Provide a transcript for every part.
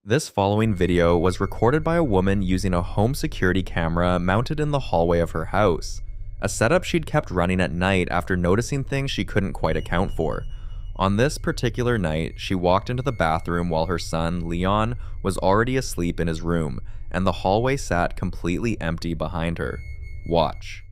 This following video was recorded by a woman using a home security camera mounted in the hallway of her house, a setup she'd kept running at night after noticing things she couldn't quite account for. On this particular night, she walked into the bathroom while her son, Leon, was already asleep in his room, and the hallway sat completely empty behind her. Watch.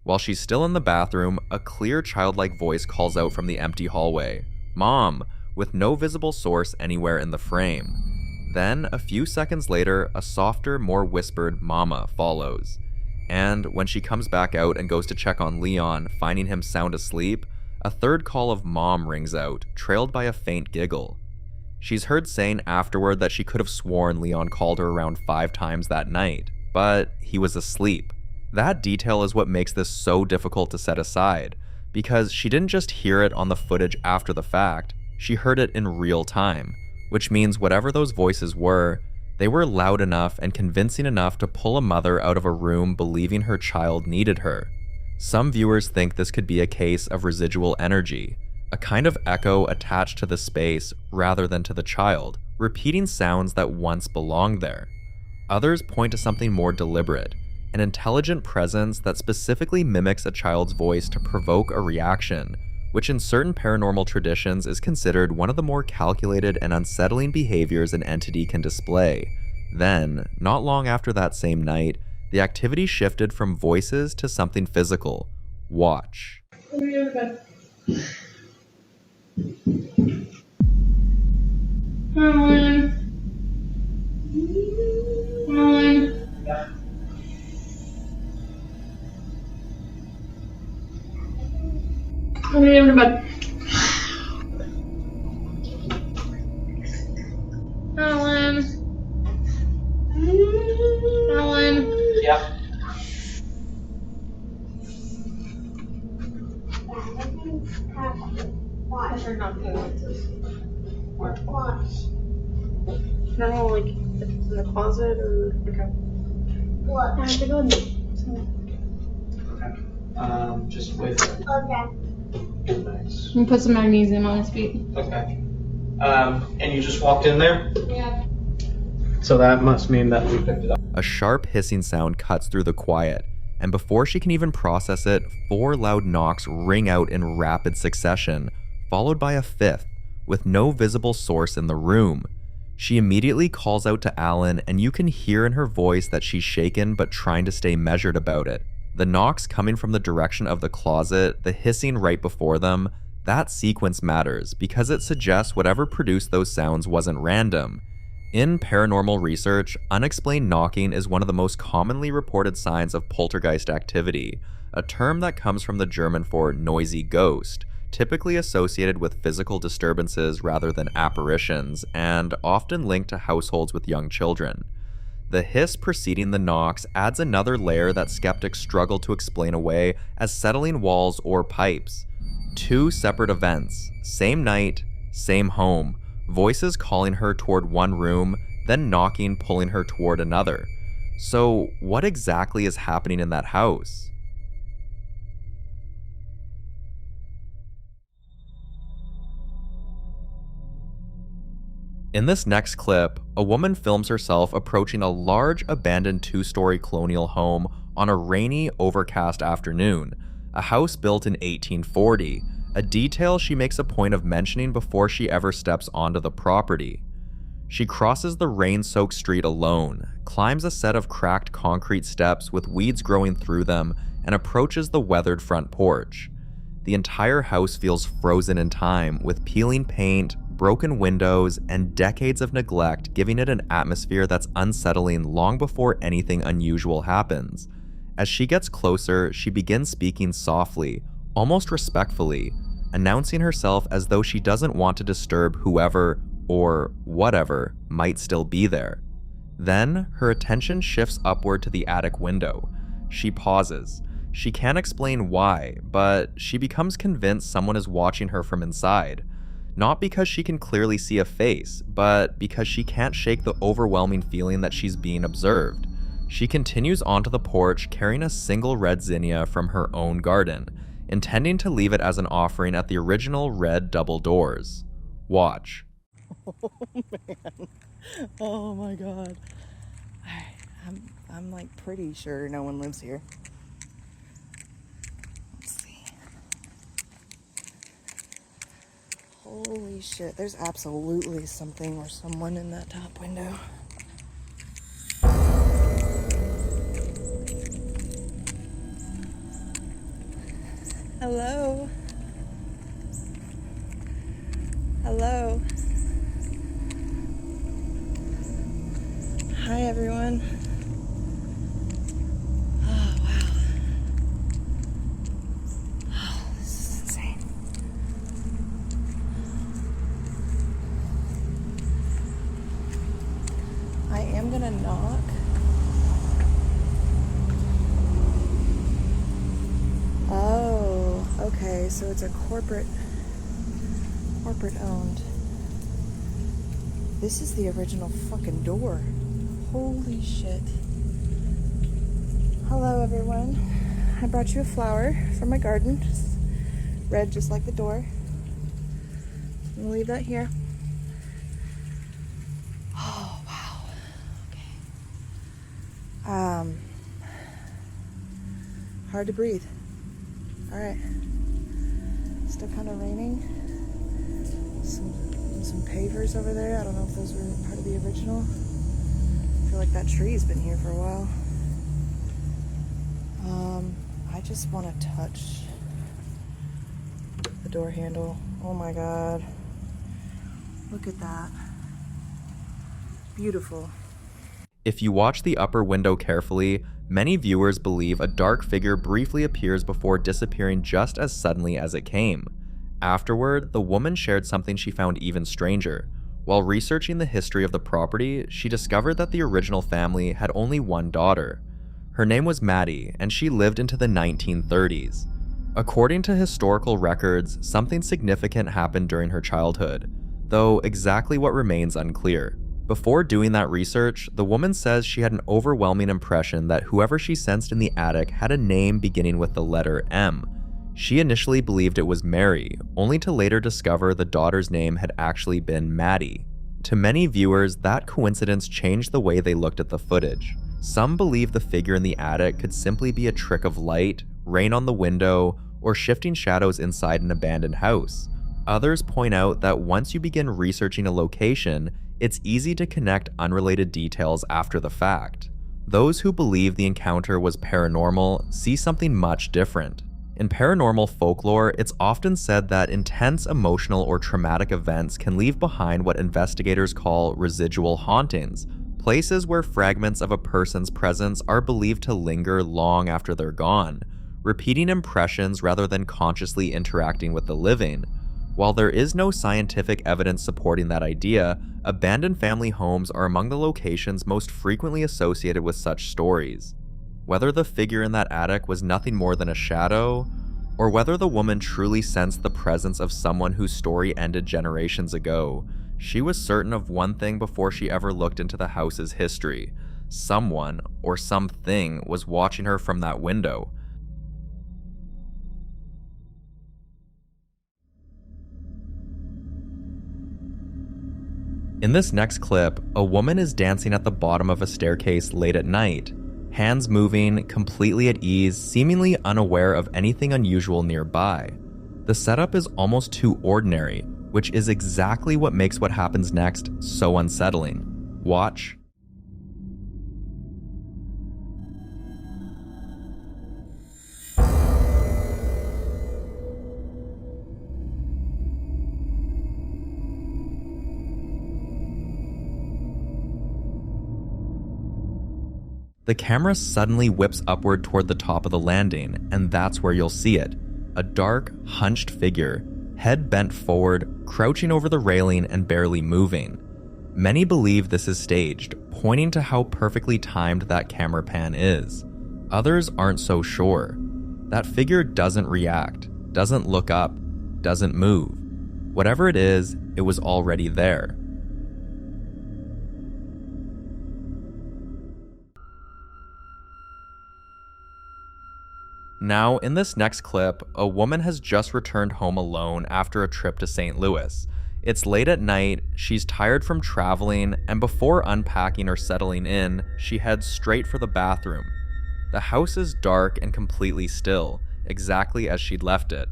While she's still in the bathroom, a clear childlike voice calls out from the empty hallway, "Mom," with no visible source anywhere in the frame. Then, a few seconds later, a softer, more whispered "Mama" follows. And when she comes back out and goes to check on Leon, finding him sound asleep, a third call of "Mom" rings out, trailed by a faint giggle. She's heard saying afterward that she could have sworn Leon called her around 5 times that night, but he was asleep. That detail is what makes this so difficult to set aside, because she didn't just hear it on the footage after the fact, she heard it in real time, which means whatever those voices were, they were loud enough and convincing enough to pull a mother out of a room believing her child needed her. Some viewers think this could be a case of residual energy, a kind of echo attached to the space rather than to the child, repeating sounds that once belonged there. Others point to something more deliberate, an intelligent presence that specifically mimics a child's voice to provoke a reaction, which in certain paranormal traditions is considered one of the more calculated and unsettling behaviors an entity can display. Then, not long after that same night, the activity shifted from voices to something physical. Watch. I'm gonna go to bed. Alan. Alan. Yeah. Watch. They're not paying watch. I don't know, like, if it's in the closet or. Okay. What? I have to go in there. Okay. Just wait. Okay. Nice. And put some magnesium on his feet. Okay. And you just walked in there? Yeah. So that must mean that we picked it up. A sharp hissing sound cuts through the quiet, and before she can even process it, 4 loud knocks ring out in rapid succession, followed by a 5th, with no visible source in the room. She immediately calls out to Alan, and you can hear in her voice that she's shaken but trying to stay measured about it. The knocks coming from the direction of the closet, the hissing right before them, that sequence matters because it suggests whatever produced those sounds wasn't random. In paranormal research, unexplained knocking is one of the most commonly reported signs of poltergeist activity, a term that comes from the German for noisy ghost, typically associated with physical disturbances rather than apparitions, and often linked to households with young children. The hiss preceding the knocks adds another layer that skeptics struggle to explain away as settling walls or pipes. 2 separate events, same night, same home, voices calling her toward one room, then knocking pulling her toward another. So what exactly is happening in that house? In this next clip, a woman films herself approaching a large abandoned 2-story colonial home on a rainy, overcast afternoon, a house built in 1840, a detail she makes a point of mentioning before she ever steps onto the property. She crosses the rain-soaked street alone, climbs a set of cracked concrete steps with weeds growing through them, and approaches the weathered front porch. The entire house feels frozen in time, with peeling paint, broken windows, and decades of neglect giving it an atmosphere that's unsettling long before anything unusual happens. As she gets closer, she begins speaking softly, almost respectfully, announcing herself as though she doesn't want to disturb whoever or whatever might still be there. Then, her attention shifts upward to the attic window. She pauses. She can't explain why, but she becomes convinced someone is watching her from inside. Not because she can clearly see a face, but because she can't shake the overwhelming feeling that she's being observed. She continues onto the porch carrying a single red zinnia from her own garden, intending to leave it as an offering at the original red double doors. Watch. Oh man. Oh my god. I'm like pretty sure no one lives here. Let's see. Holy shit, there's absolutely something or someone in that top window. Hello? Hello? Hi everyone. Oh wow. Oh, this is insane. I am gonna knock. Oh, okay, so it's a corporate owned. This is the original fucking door. Holy shit. Hello everyone. I brought you a flower from my garden. Red just like the door. I'm gonna leave that here. Oh wow. Okay. Hard to breathe. Alright. Still kind of raining. Some pavers over there. I don't know if those were part of the original. I feel like that tree's been here for a while. I just want to touch the door handle. Oh my god. Look at that. Beautiful. If you watch the upper window carefully, many viewers believe a dark figure briefly appears before disappearing just as suddenly as it came. Afterward, the woman shared something she found even stranger. While researching the history of the property, she discovered that the original family had only one daughter. Her name was Maddie, and she lived into the 1930s. According to historical records, something significant happened during her childhood, though exactly what remains unclear. Before doing that research, the woman says she had an overwhelming impression that whoever she sensed in the attic had a name beginning with the letter M. She initially believed it was Mary, only to later discover the daughter's name had actually been Maddie. To many viewers, that coincidence changed the way they looked at the footage. Some believe the figure in the attic could simply be a trick of light, rain on the window, or shifting shadows inside an abandoned house. Others point out that once you begin researching a location, it's easy to connect unrelated details after the fact. Those who believe the encounter was paranormal see something much different. In paranormal folklore, it's often said that intense emotional or traumatic events can leave behind what investigators call residual hauntings, places where fragments of a person's presence are believed to linger long after they're gone, repeating impressions rather than consciously interacting with the living. While there is no scientific evidence supporting that idea, abandoned family homes are among the locations most frequently associated with such stories. Whether the figure in that attic was nothing more than a shadow, or whether the woman truly sensed the presence of someone whose story ended generations ago, she was certain of one thing before she ever looked into the house's history. Someone, or something, was watching her from that window. In this next clip, a woman is dancing at the bottom of a staircase late at night, hands moving, completely at ease, seemingly unaware of anything unusual nearby. The setup is almost too ordinary, which is exactly what makes what happens next so unsettling. Watch. The camera suddenly whips upward toward the top of the landing, and that's where you'll see it. A dark, hunched figure, head bent forward, crouching over the railing and barely moving. Many believe this is staged, pointing to how perfectly timed that camera pan is. Others aren't so sure. That figure doesn't react, doesn't look up, doesn't move. Whatever it is, it was already there. Now, in this next clip, a woman has just returned home alone after a trip to St. Louis. It's late at night, she's tired from traveling, and before unpacking or settling in, she heads straight for the bathroom. The house is dark and completely still, exactly as she'd left it.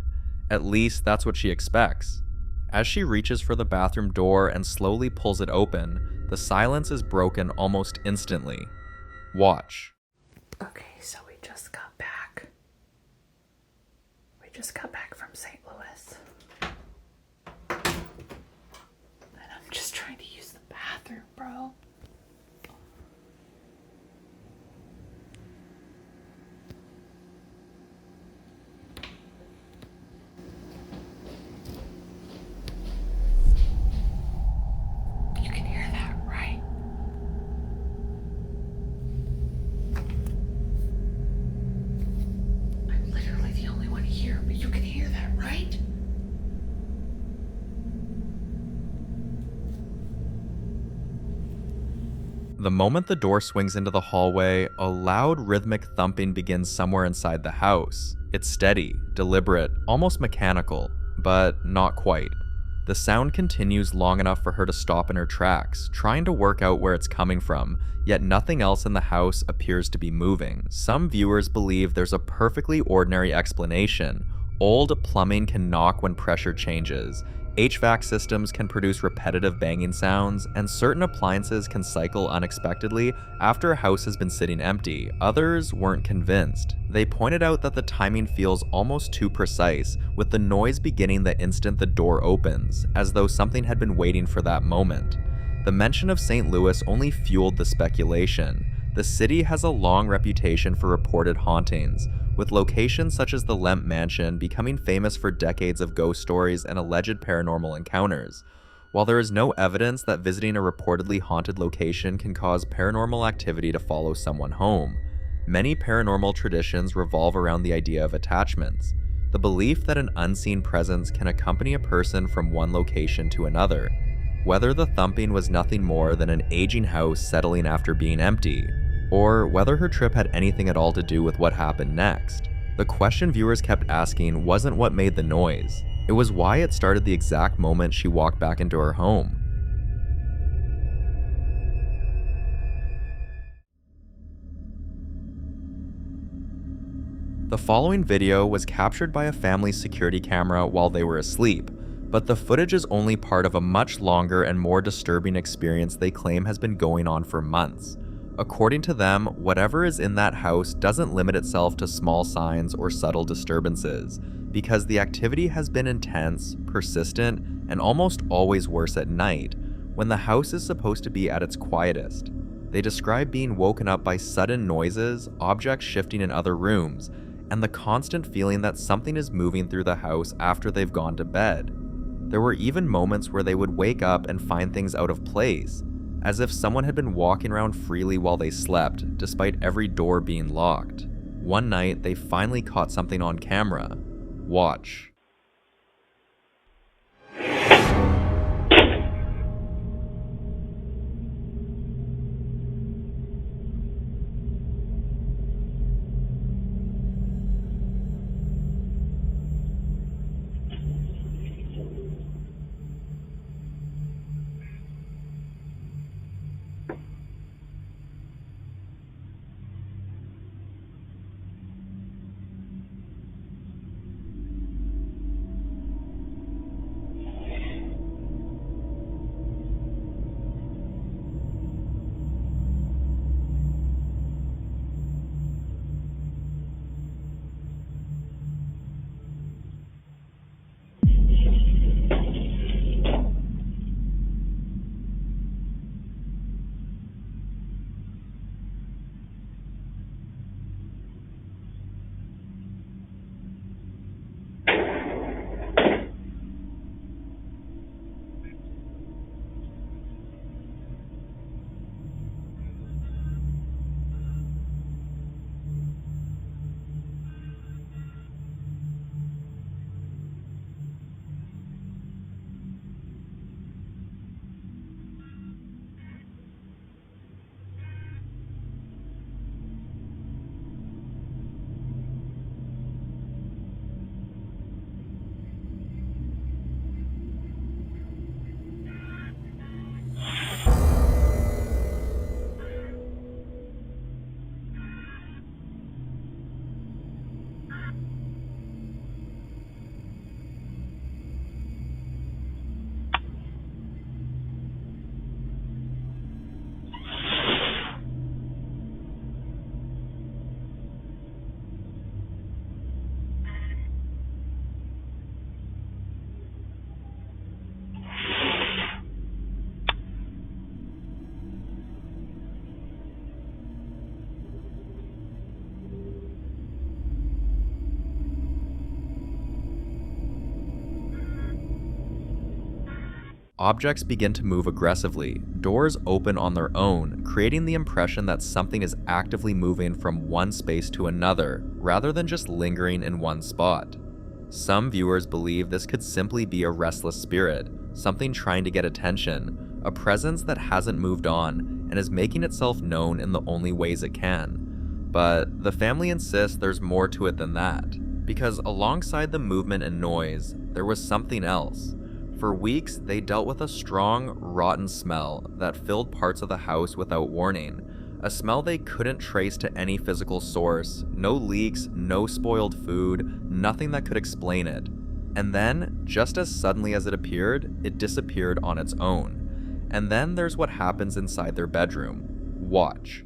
At least that's what she expects. As she reaches for the bathroom door and slowly pulls it open, the silence is broken almost instantly. Watch. Okay, so we just got back. Just got back from St. Louis. And I'm just trying to use the bathroom, bro. You can hear that, right? I'm literally the only one here, but you can hear that, right? The moment the door swings into the hallway, a loud rhythmic thumping begins somewhere inside the house. It's steady, deliberate, almost mechanical, but not quite. The sound continues long enough for her to stop in her tracks, trying to work out where it's coming from, yet nothing else in the house appears to be moving. Some viewers believe there's a perfectly ordinary explanation. Old plumbing can knock when pressure changes. HVAC systems can produce repetitive banging sounds, and certain appliances can cycle unexpectedly after a house has been sitting empty. Others weren't convinced. They pointed out that the timing feels almost too precise, with the noise beginning the instant the door opens, as though something had been waiting for that moment. The mention of St. Louis only fueled the speculation. The city has a long reputation for reported hauntings, with locations such as the Lemp Mansion becoming famous for decades of ghost stories and alleged paranormal encounters. While there is no evidence that visiting a reportedly haunted location can cause paranormal activity to follow someone home, many paranormal traditions revolve around the idea of attachments, the belief that an unseen presence can accompany a person from one location to another. Whether the thumping was nothing more than an aging house settling after being empty, or whether her trip had anything at all to do with what happened next. The question viewers kept asking wasn't what made the noise, it was why it started the exact moment she walked back into her home. The following video was captured by a family's security camera while they were asleep, but the footage is only part of a much longer and more disturbing experience they claim has been going on for months. According to them, whatever is in that house doesn't limit itself to small signs or subtle disturbances, because the activity has been intense, persistent, and almost always worse at night, when the house is supposed to be at its quietest. They describe being woken up by sudden noises, objects shifting in other rooms, and the constant feeling that something is moving through the house after they've gone to bed. There were even moments where they would wake up and find things out of place, as if someone had been walking around freely while they slept, despite every door being locked. One night, they finally caught something on camera. Watch. objects begin to move aggressively. Doors open on their own, creating the impression that something is actively moving from one space to another, rather than just lingering in one spot. Some viewers believe this could simply be a restless spirit, something trying to get attention, a presence that hasn't moved on and is making itself known in the only ways it can. But the family insists there's more to it than that, because alongside the movement and noise, there was something else. For weeks, they dealt with a strong, rotten smell that filled parts of the house without warning, a smell they couldn't trace to any physical source, no leaks, no spoiled food, nothing that could explain it. And then, just as suddenly as it appeared, it disappeared on its own. And then there's what happens inside their bedroom. Watch.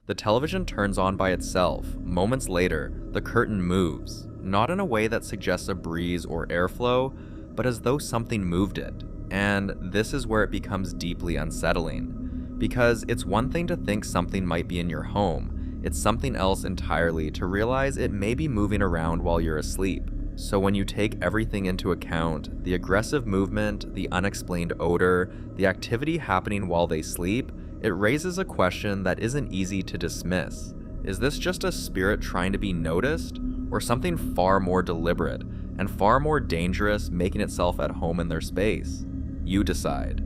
The television turns on by itself. Moments later, the curtain moves, not in a way that suggests a breeze or airflow, but as though something moved it. And this is where it becomes deeply unsettling. Because it's one thing to think something might be in your home, it's something else entirely to realize it may be moving around while you're asleep. So when you take everything into account, the aggressive movement, the unexplained odor, the activity happening while they sleep, it raises a question that isn't easy to dismiss. Is this just a spirit trying to be noticed, or something far more deliberate and far more dangerous making itself at home in their space? You decide.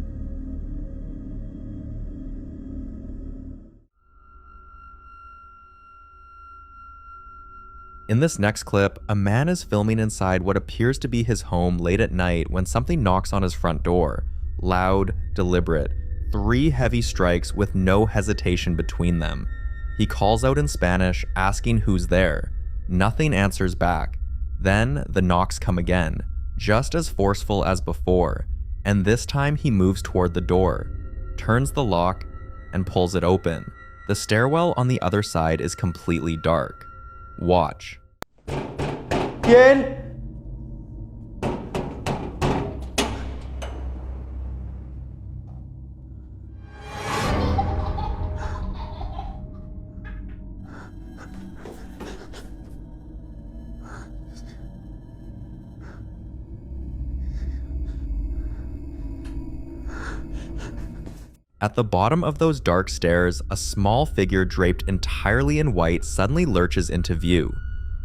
In this next clip, a man is filming inside what appears to be his home late at night when something knocks on his front door. Loud, deliberate, 3 heavy strikes with no hesitation between them. He calls out in Spanish, asking who's there. Nothing answers back. Then the knocks come again, just as forceful as before, and this time he moves toward the door, turns the lock, and pulls it open. The stairwell on the other side is completely dark. Watch. ¿Quién? At the bottom of those dark stairs, a small figure draped entirely in white suddenly lurches into view.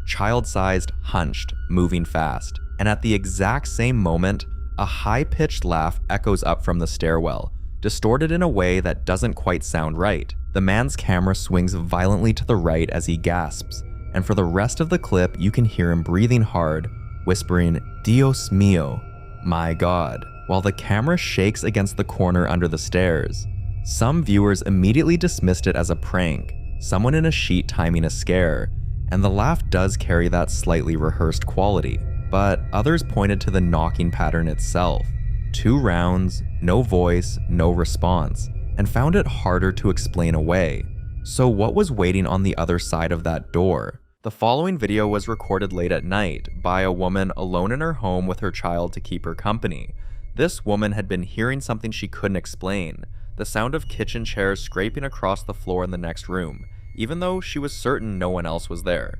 Child-sized, hunched, moving fast. And at the exact same moment, a high-pitched laugh echoes up from the stairwell, distorted in a way that doesn't quite sound right. The man's camera swings violently to the right as he gasps, and for the rest of the clip, you can hear him breathing hard, whispering, "Dios mío," my God, while the camera shakes against the corner under the stairs. Some viewers immediately dismissed it as a prank, someone in a sheet timing a scare, and the laugh does carry that slightly rehearsed quality. But others pointed to the knocking pattern itself. 2 rounds, no voice, no response, and found it harder to explain away. So what was waiting on the other side of that door? The following video was recorded late at night by a woman alone in her home with her child to keep her company. This woman had been hearing something she couldn't explain, the sound of kitchen chairs scraping across the floor in the next room, even though she was certain no one else was there.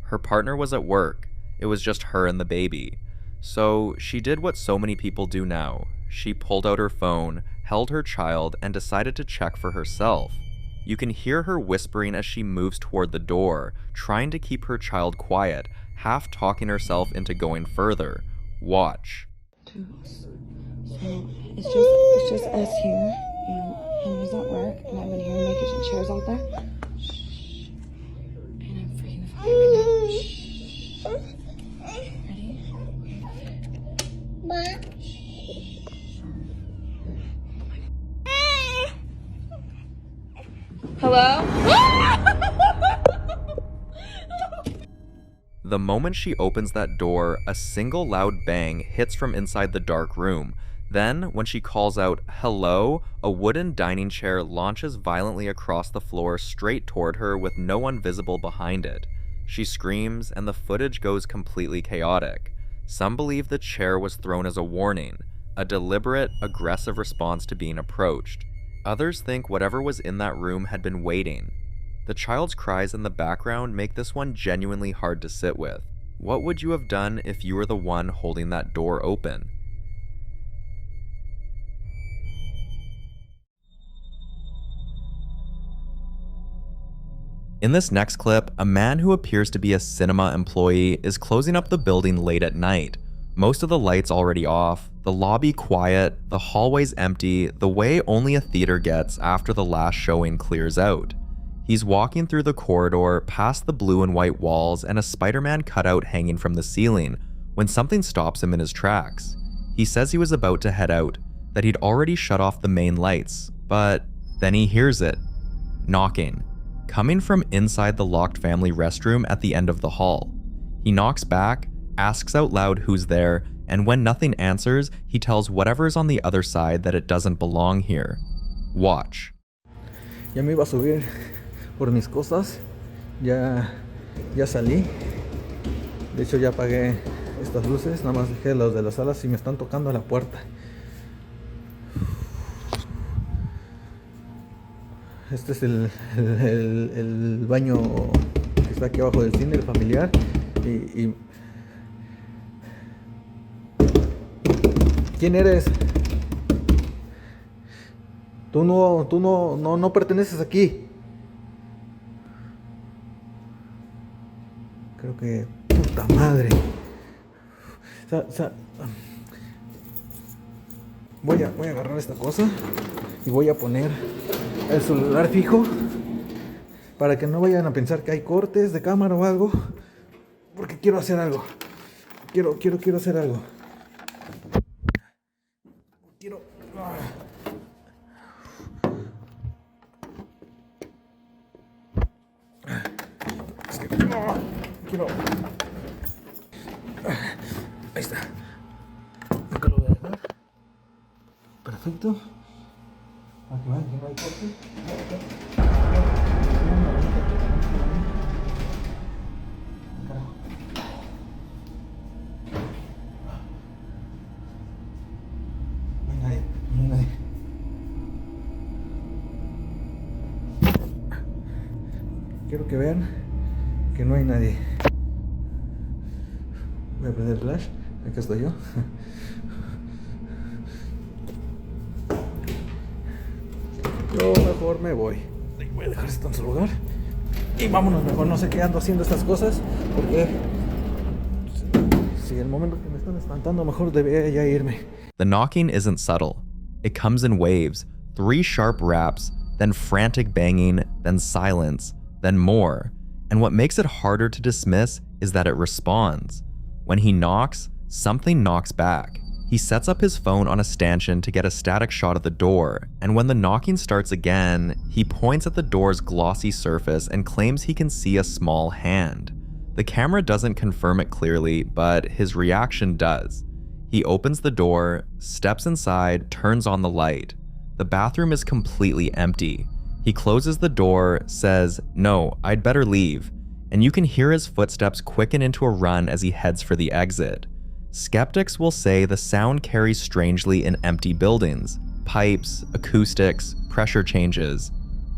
Her partner was at work. It was just her and the baby. So she did what so many people do now. She pulled out her phone, held her child, and decided to check for herself. You can hear her whispering as she moves toward the door, trying to keep her child quiet, half talking herself into going further. Watch. So it's just us here, and Henry's at work, and I've been here in my kitchen chairs out there. Shh. And I'm freaking the fuck out right now. Shh. Ready? Hello? The moment she opens that door, a single loud bang hits from inside the dark room. Then, when she calls out, "Hello," a wooden dining chair launches violently across the floor straight toward her with no one visible behind it. She screams, and the footage goes completely chaotic. Some believe the chair was thrown as a warning, a deliberate, aggressive response to being approached. Others think whatever was in that room had been waiting. The child's cries in the background make this one genuinely hard to sit with. What would you have done if you were the one holding that door open? In this next clip, a man who appears to be a cinema employee is closing up the building late at night. Most of the lights already off, the lobby quiet, the hallways empty, the way only a theater gets after the last showing clears out. He's walking through the corridor past the blue and white walls and a Spider-Man cutout hanging from the ceiling when something stops him in his tracks. He says he was about to head out, that he'd already shut off the main lights, but then he hears it. Knocking. Coming from inside the locked family restroom at the end of the hall. He knocks back, asks out loud who's there, and when nothing answers, he tells whatever's on the other side that it doesn't belong here. Watch. Ya me iba a subir por mis cosas. Ya salí. De hecho ya apagué estas luces, nada más dejé los de las salas y me están tocando la puerta. Este es el baño que está aquí abajo del cine, el familiar. Y ¿quién eres? Tú no perteneces aquí. Creo que... ¡Puta madre! Voy a agarrar esta cosa y voy a poner el celular fijo para que no vayan a pensar que hay cortes de cámara o algo, porque quiero hacer algo. Quiero hacer algo. Ahí está. Acá lo voy a dejar. Perfecto. Aquí va, aquí no hay corte. No hay nadie. Quiero que vean que no hay nadie. Voy a prender el flash. Acá estoy yo. Yo mejor me voy. Voy a dejar esto en su lugar. Y vámonos mejor. No sé qué ando haciendo estas cosas. Porque si el momento que me están espantando, mejor debería ya irme. The knocking isn't subtle. It comes in waves. 3 sharp raps, then frantic banging, then silence, then more. And what makes it harder to dismiss is that it responds. When he knocks, something knocks back. He sets up his phone on a stanchion to get a static shot of the door, and when the knocking starts again, he points at the door's glossy surface and claims he can see a small hand. The camera doesn't confirm it clearly, but his reaction does. He opens the door, steps inside, turns on the light. The bathroom is completely empty. He closes the door, says, "No, I'd better leave," and you can hear his footsteps quicken into a run as he heads for the exit. Skeptics will say the sound carries strangely in empty buildings, pipes, acoustics, pressure changes.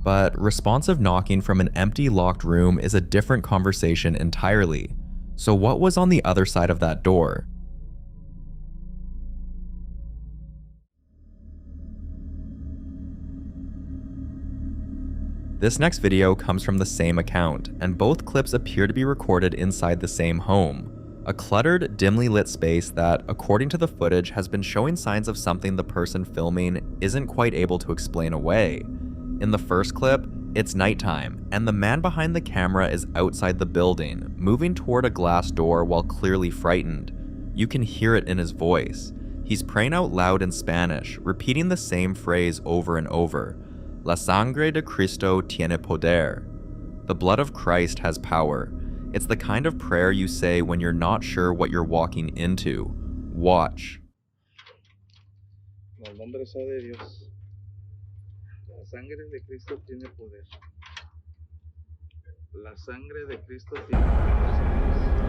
But responsive knocking from an empty locked room is a different conversation entirely. So what was on the other side of that door? This next video comes from the same account, and both clips appear to be recorded inside the same home. A cluttered, dimly lit space that, according to the footage, has been showing signs of something the person filming isn't quite able to explain away. In the first clip, it's nighttime, and the man behind the camera is outside the building, moving toward a glass door while clearly frightened. You can hear it in his voice. He's praying out loud in Spanish, repeating the same phrase over and over. La sangre de Cristo tiene poder. The blood of Christ has power. It's the kind of prayer you say when you're not sure what you're walking into. Watch. El nombre sea de Dios. La sangre de Cristo tiene poder. La sangre de Cristo tiene poder.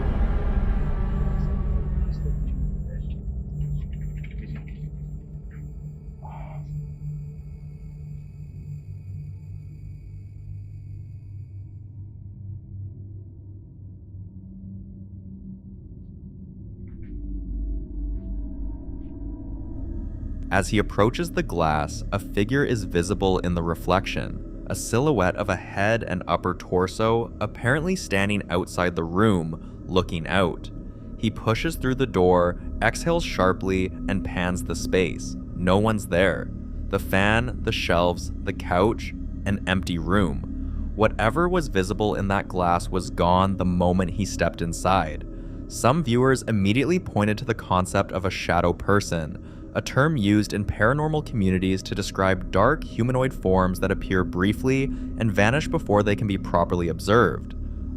As he approaches the glass, a figure is visible in the reflection, a silhouette of a head and upper torso apparently standing outside the room, looking out. He pushes through the door, exhales sharply, and pans the space. No one's there. The fan, the shelves, the couch, an empty room. Whatever was visible in that glass was gone the moment he stepped inside. Some viewers immediately pointed to the concept of a shadow person, a term used in paranormal communities to describe dark humanoid forms that appear briefly and vanish before they can be properly observed.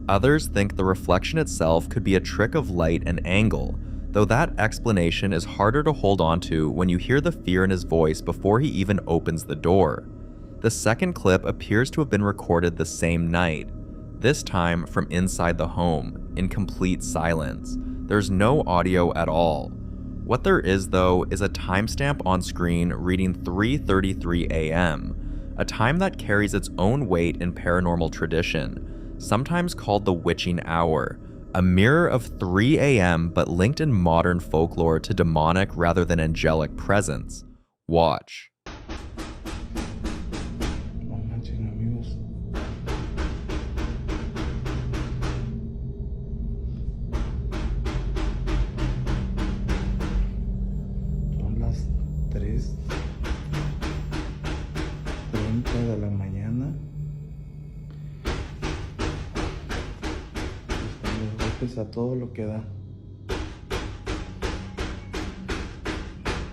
Others think the reflection itself could be a trick of light and angle, though that explanation is harder to hold on to when you hear the fear in his voice before he even opens the door. The second clip appears to have been recorded the same night, this time from inside the home, in complete silence. There's no audio at all. What there is, though, is a timestamp on screen reading 3:33 a.m., a time that carries its own weight in paranormal tradition, sometimes called the witching hour, a mirror of 3 a.m. but linked in modern folklore to demonic rather than angelic presence. Watch. No manchen, amigos. Son las 3:30 de la mañana. Están los golpes a todo lo que da.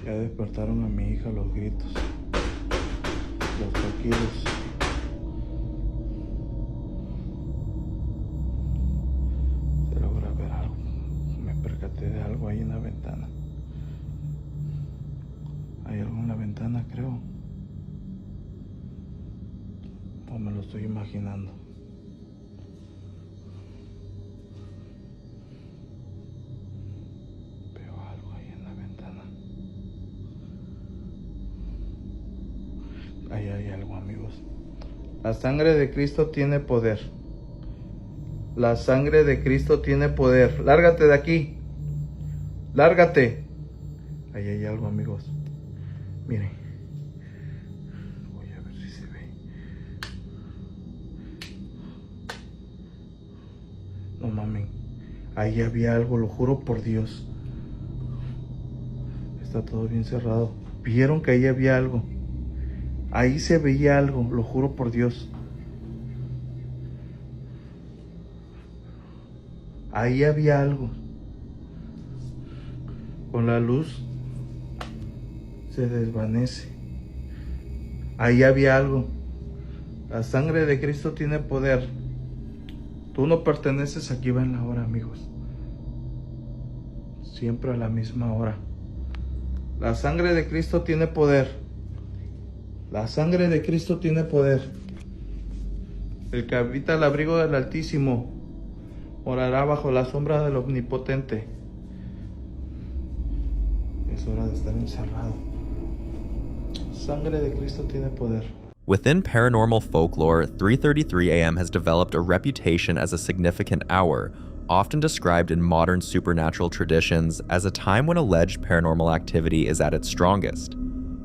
Ya despertaron a mi hija los gritos, los toquidos. Se logra ver algo. Me percaté de algo ahí en la ventana. Hay algo en la ventana, creo. O me lo estoy imaginando. Veo algo ahí en la ventana. Ahí hay algo, amigos. La sangre de Cristo tiene poder. La sangre de Cristo tiene poder. Lárgate de aquí. Lárgate. Ahí hay algo, amigos. Miren. Voy a ver si se ve. No mamen. Ahí había algo, lo juro por Dios. Está todo bien cerrado. ¿Vieron que ahí había algo? Ahí se veía algo, lo juro por Dios. Ahí había algo. Con la luz se desvanece. Ahí había algo. La sangre de Cristo tiene poder. Tú no perteneces aquí, va en la hora, amigos. Siempre a la misma hora. La sangre de Cristo tiene poder. La sangre de Cristo tiene poder. El que habita el abrigo del Altísimo morará bajo la sombra del Omnipotente. Es hora de estar encerrado. Sangre de Cristo tiene poder. Within paranormal folklore, 3:33 a.m. has developed a reputation as a significant hour, often described in modern supernatural traditions as a time when alleged paranormal activity is at its strongest.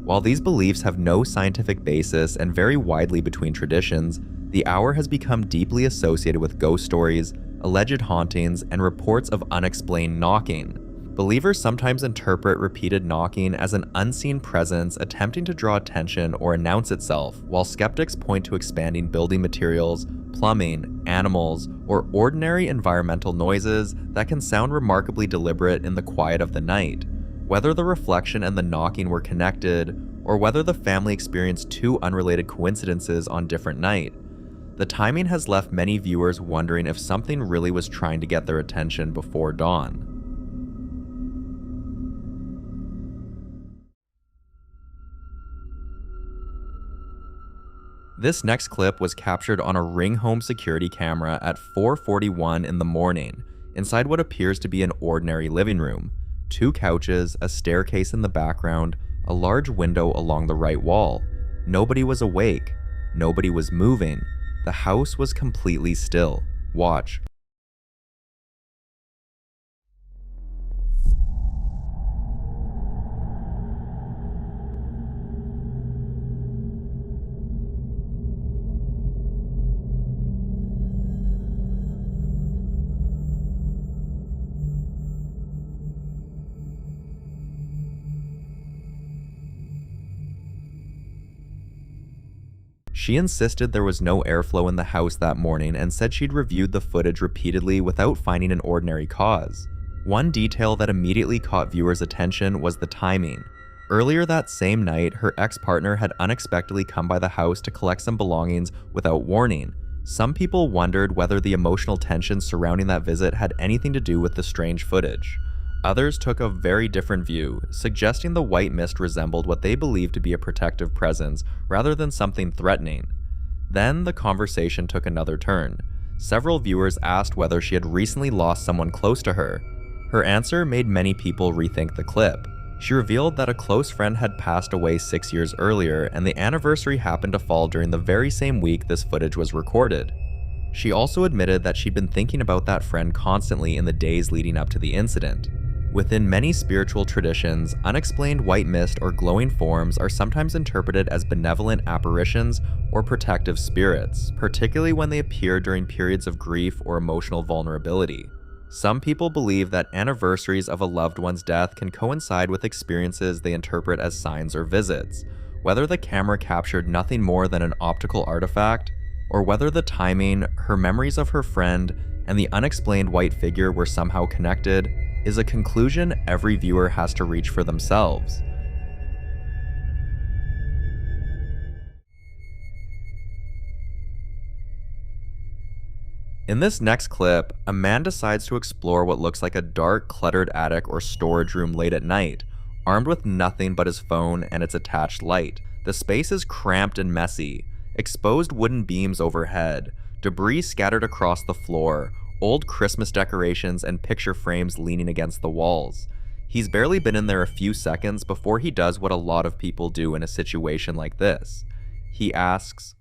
While these beliefs have no scientific basis and vary widely between traditions, The hour has become deeply associated with ghost stories, alleged hauntings, and reports of unexplained knocking. Believers sometimes interpret repeated knocking as an unseen presence attempting to draw attention or announce itself, while skeptics point to expanding building materials, plumbing, animals, or ordinary environmental noises that can sound remarkably deliberate in the quiet of the night. Whether the reflection and the knocking were connected, or whether the family experienced two unrelated coincidences on different nights, the timing has left many viewers wondering if something really was trying to get their attention before dawn. This next clip was captured on a Ring home security camera at 4:41 in the morning, inside what appears to be an ordinary living room. 2 couches, a staircase in the background, a large window along the right wall. Nobody was awake. Nobody was moving. The house was completely still. Watch. She insisted there was no airflow in the house that morning and said she'd reviewed the footage repeatedly without finding an ordinary cause. One detail that immediately caught viewers' attention was the timing. Earlier that same night, her ex-partner had unexpectedly come by the house to collect some belongings without warning. Some people wondered whether the emotional tension surrounding that visit had anything to do with the strange footage. Others took a very different view, suggesting the white mist resembled what they believed to be a protective presence rather than something threatening. Then the conversation took another turn. Several viewers asked whether she had recently lost someone close to her. Her answer made many people rethink the clip. She revealed that a close friend had passed away 6 years earlier, and the anniversary happened to fall during the very same week this footage was recorded. She also admitted that she'd been thinking about that friend constantly in the days leading up to the incident. Within many spiritual traditions, unexplained white mist or glowing forms are sometimes interpreted as benevolent apparitions or protective spirits, particularly when they appear during periods of grief or emotional vulnerability. Some people believe that anniversaries of a loved one's death can coincide with experiences they interpret as signs or visits. Whether the camera captured nothing more than an optical artifact, or whether the timing, her memories of her friend, and the unexplained white figure were somehow connected, is a conclusion every viewer has to reach for themselves. In this next clip, a man decides to explore what looks like a dark, cluttered attic or storage room late at night, armed with nothing but his phone and its attached light. The space is cramped and messy, exposed wooden beams overhead, debris scattered across the floor, old Christmas decorations and picture frames leaning against the walls. He's barely been in there a few seconds before he does what a lot of people do in a situation like this. He asks,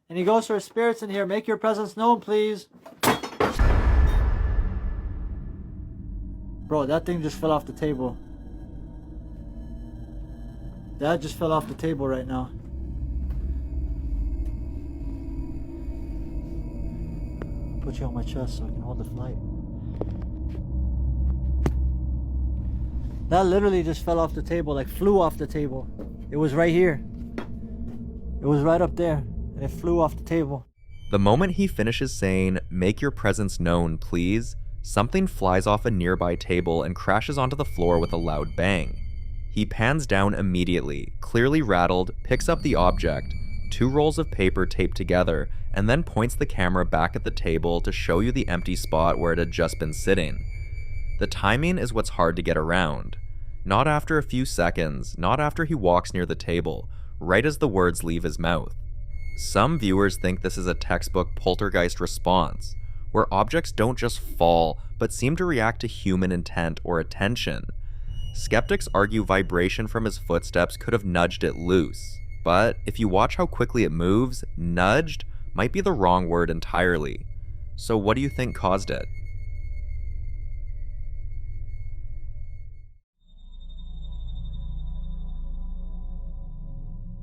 "Any ghosts or spirits in here, make your presence known, please." Bro, that thing just fell off the table. That just fell off the table right now. Put you on my chest so I can hold the flight. That literally just fell off the table, like flew off the table. It was right here. It was right up there, and it flew off the table. The moment he finishes saying, "Make your presence known, please," something flies off a nearby table and crashes onto the floor with a loud bang. He pans down immediately, clearly rattled, picks up the object, 2 rolls of paper taped together, and then points the camera back at the table to show you the empty spot where it had just been sitting. The timing is what's hard to get around. Not after a few seconds, not after he walks near the table, right as the words leave his mouth. Some viewers think this is a textbook poltergeist response, where objects don't just fall, but seem to react to human intent or attention. Skeptics argue vibration from his footsteps could have nudged it loose, but if you watch how quickly it moves, nudged might be the wrong word entirely. So what do you think caused it?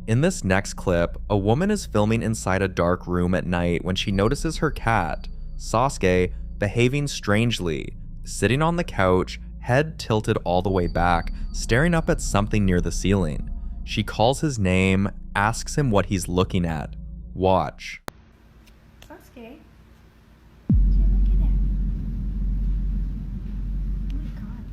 In this next clip, a woman is filming inside a dark room at night when she notices her cat, Sasuke, behaving strangely, sitting on the couch, head tilted all the way back, staring up at something near the ceiling. She calls his name, asks him what he's looking at. Watch. Sasuke. Would you look at it? Oh my god.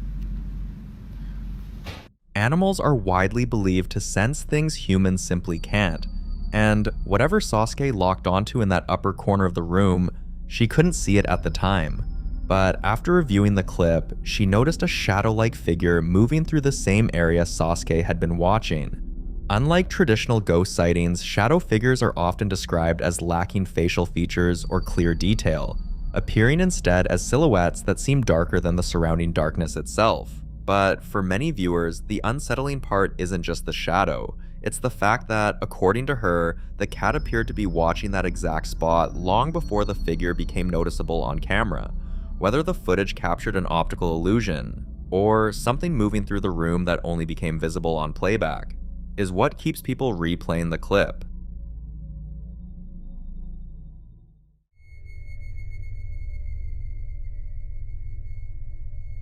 Animals are widely believed to sense things humans simply can't, and whatever Sasuke locked onto in that upper corner of the room, she couldn't see it at the time. But after reviewing the clip, she noticed a shadow-like figure moving through the same area Sasuke had been watching. Unlike traditional ghost sightings, shadow figures are often described as lacking facial features or clear detail, appearing instead as silhouettes that seem darker than the surrounding darkness itself. But for many viewers, the unsettling part isn't just the shadow. It's the fact that, according to her, the cat appeared to be watching that exact spot long before the figure became noticeable on camera. Whether the footage captured an optical illusion, or something moving through the room that only became visible on playback, is what keeps people replaying the clip.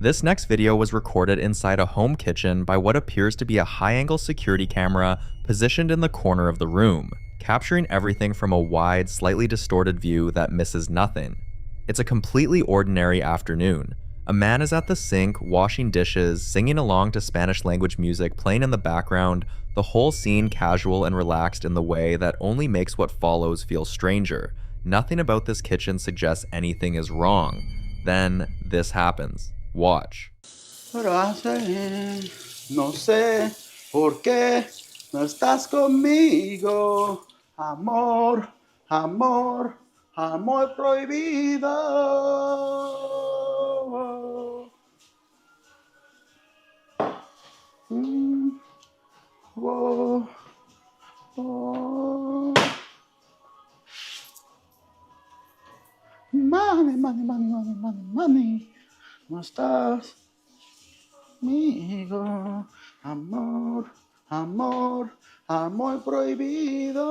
This next video was recorded inside a home kitchen by what appears to be a high-angle security camera positioned in the corner of the room, capturing everything from a wide, slightly distorted view that misses nothing. It's a completely ordinary afternoon. A man is at the sink, washing dishes, singing along to Spanish-language music playing in the background, the whole scene casual and relaxed in the way that only makes what follows feel stranger. Nothing about this kitchen suggests anything is wrong. Then, this happens. Watch. Pero hace, no sé por qué no estás conmigo, amor, amor, amor prohibido. Oh, oh. Money, money, money, money, money, money. No estás conmigo, amor, amor, amor prohibido.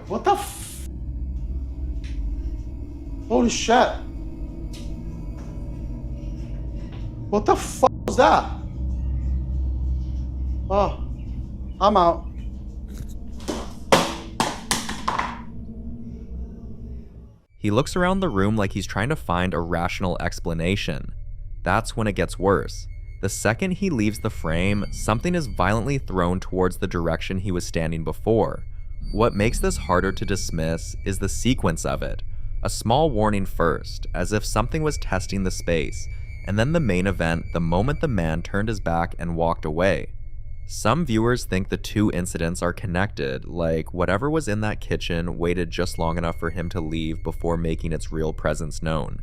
What the f? Holy shit. What the fuck was that? Oh, I'm out. He looks around the room like he's trying to find a rational explanation. That's when it gets worse. The second he leaves the frame, something is violently thrown towards the direction he was standing before. What makes this harder to dismiss is the sequence of it. A small warning first, as if something was testing the space, and then the main event the moment the man turned his back and walked away. Some viewers think the two incidents are connected, like whatever was in that kitchen waited just long enough for him to leave before making its real presence known.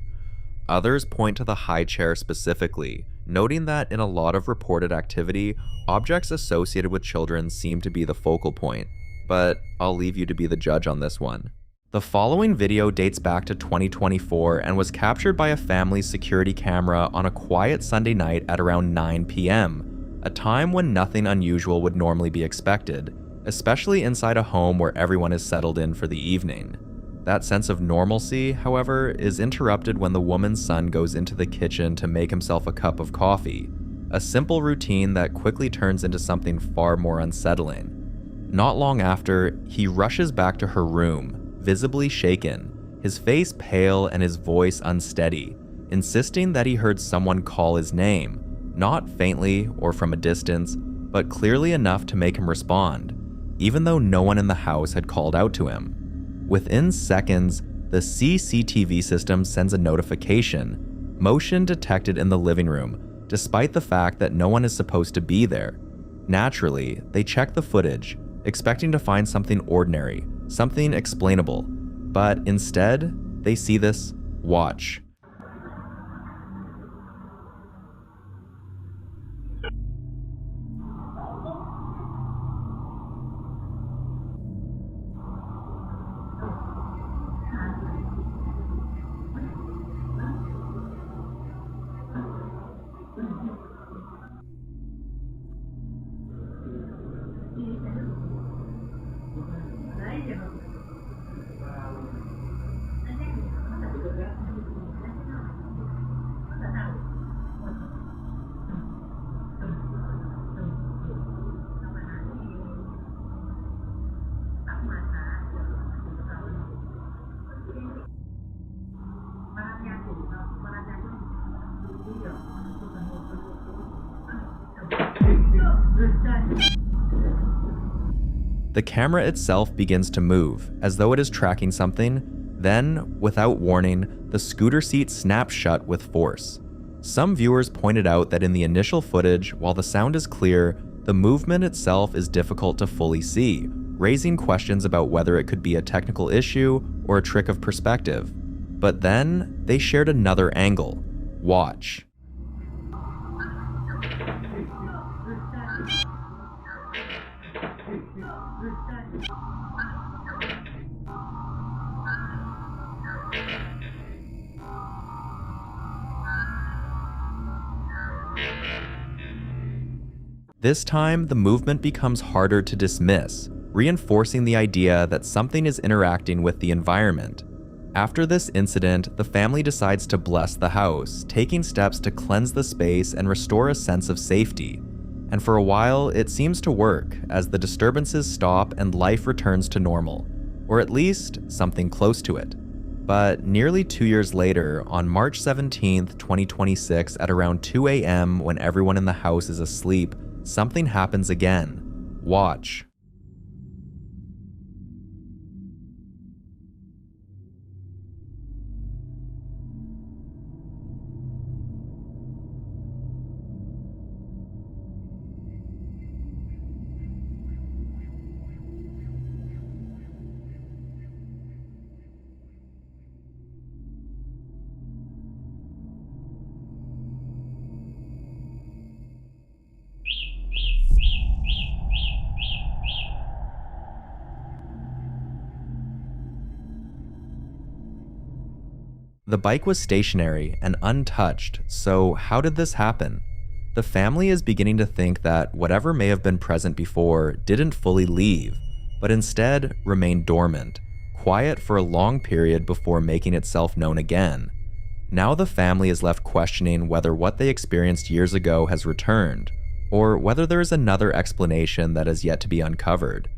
Others point to the high chair specifically, noting that in a lot of reported activity, objects associated with children seem to be the focal point. But I'll leave you to be the judge on this one. The following video dates back to 2024 and was captured by a family's security camera on a quiet Sunday night at around 9 p.m., a time when nothing unusual would normally be expected, especially inside a home where everyone is settled in for the evening. That sense of normalcy, however, is interrupted when the woman's son goes into the kitchen to make himself a cup of coffee, a simple routine that quickly turns into something far more unsettling. Not long after, he rushes back to her room, visibly shaken, his face pale and his voice unsteady, insisting that he heard someone call his name, not faintly or from a distance, but clearly enough to make him respond, even though no one in the house had called out to him. Within seconds, the CCTV system sends a notification, motion detected in the living room, despite the fact that no one is supposed to be there. Naturally, they check the footage, expecting to find something ordinary, something explainable, but instead, they see this. Watch. The camera itself begins to move, as though it is tracking something. Then, without warning, the scooter seat snaps shut with force. Some viewers pointed out that in the initial footage, while the sound is clear, the movement itself is difficult to fully see, raising questions about whether it could be a technical issue or a trick of perspective. But then, they shared another angle. Watch. This time, the movement becomes harder to dismiss, reinforcing the idea that something is interacting with the environment. After this incident, the family decides to bless the house, taking steps to cleanse the space and restore a sense of safety. And for a while, it seems to work, as the disturbances stop and life returns to normal, or at least something close to it. But nearly 2 years later, on March 17th, 2026, at around 2 a.m. when everyone in the house is asleep, something happens again. Watch. The bike was stationary and untouched, so how did this happen? The family is beginning to think that whatever may have been present before didn't fully leave, but instead remained dormant, quiet for a long period before making itself known again. Now the family is left questioning whether what they experienced years ago has returned, or whether there is another explanation that is yet to be uncovered.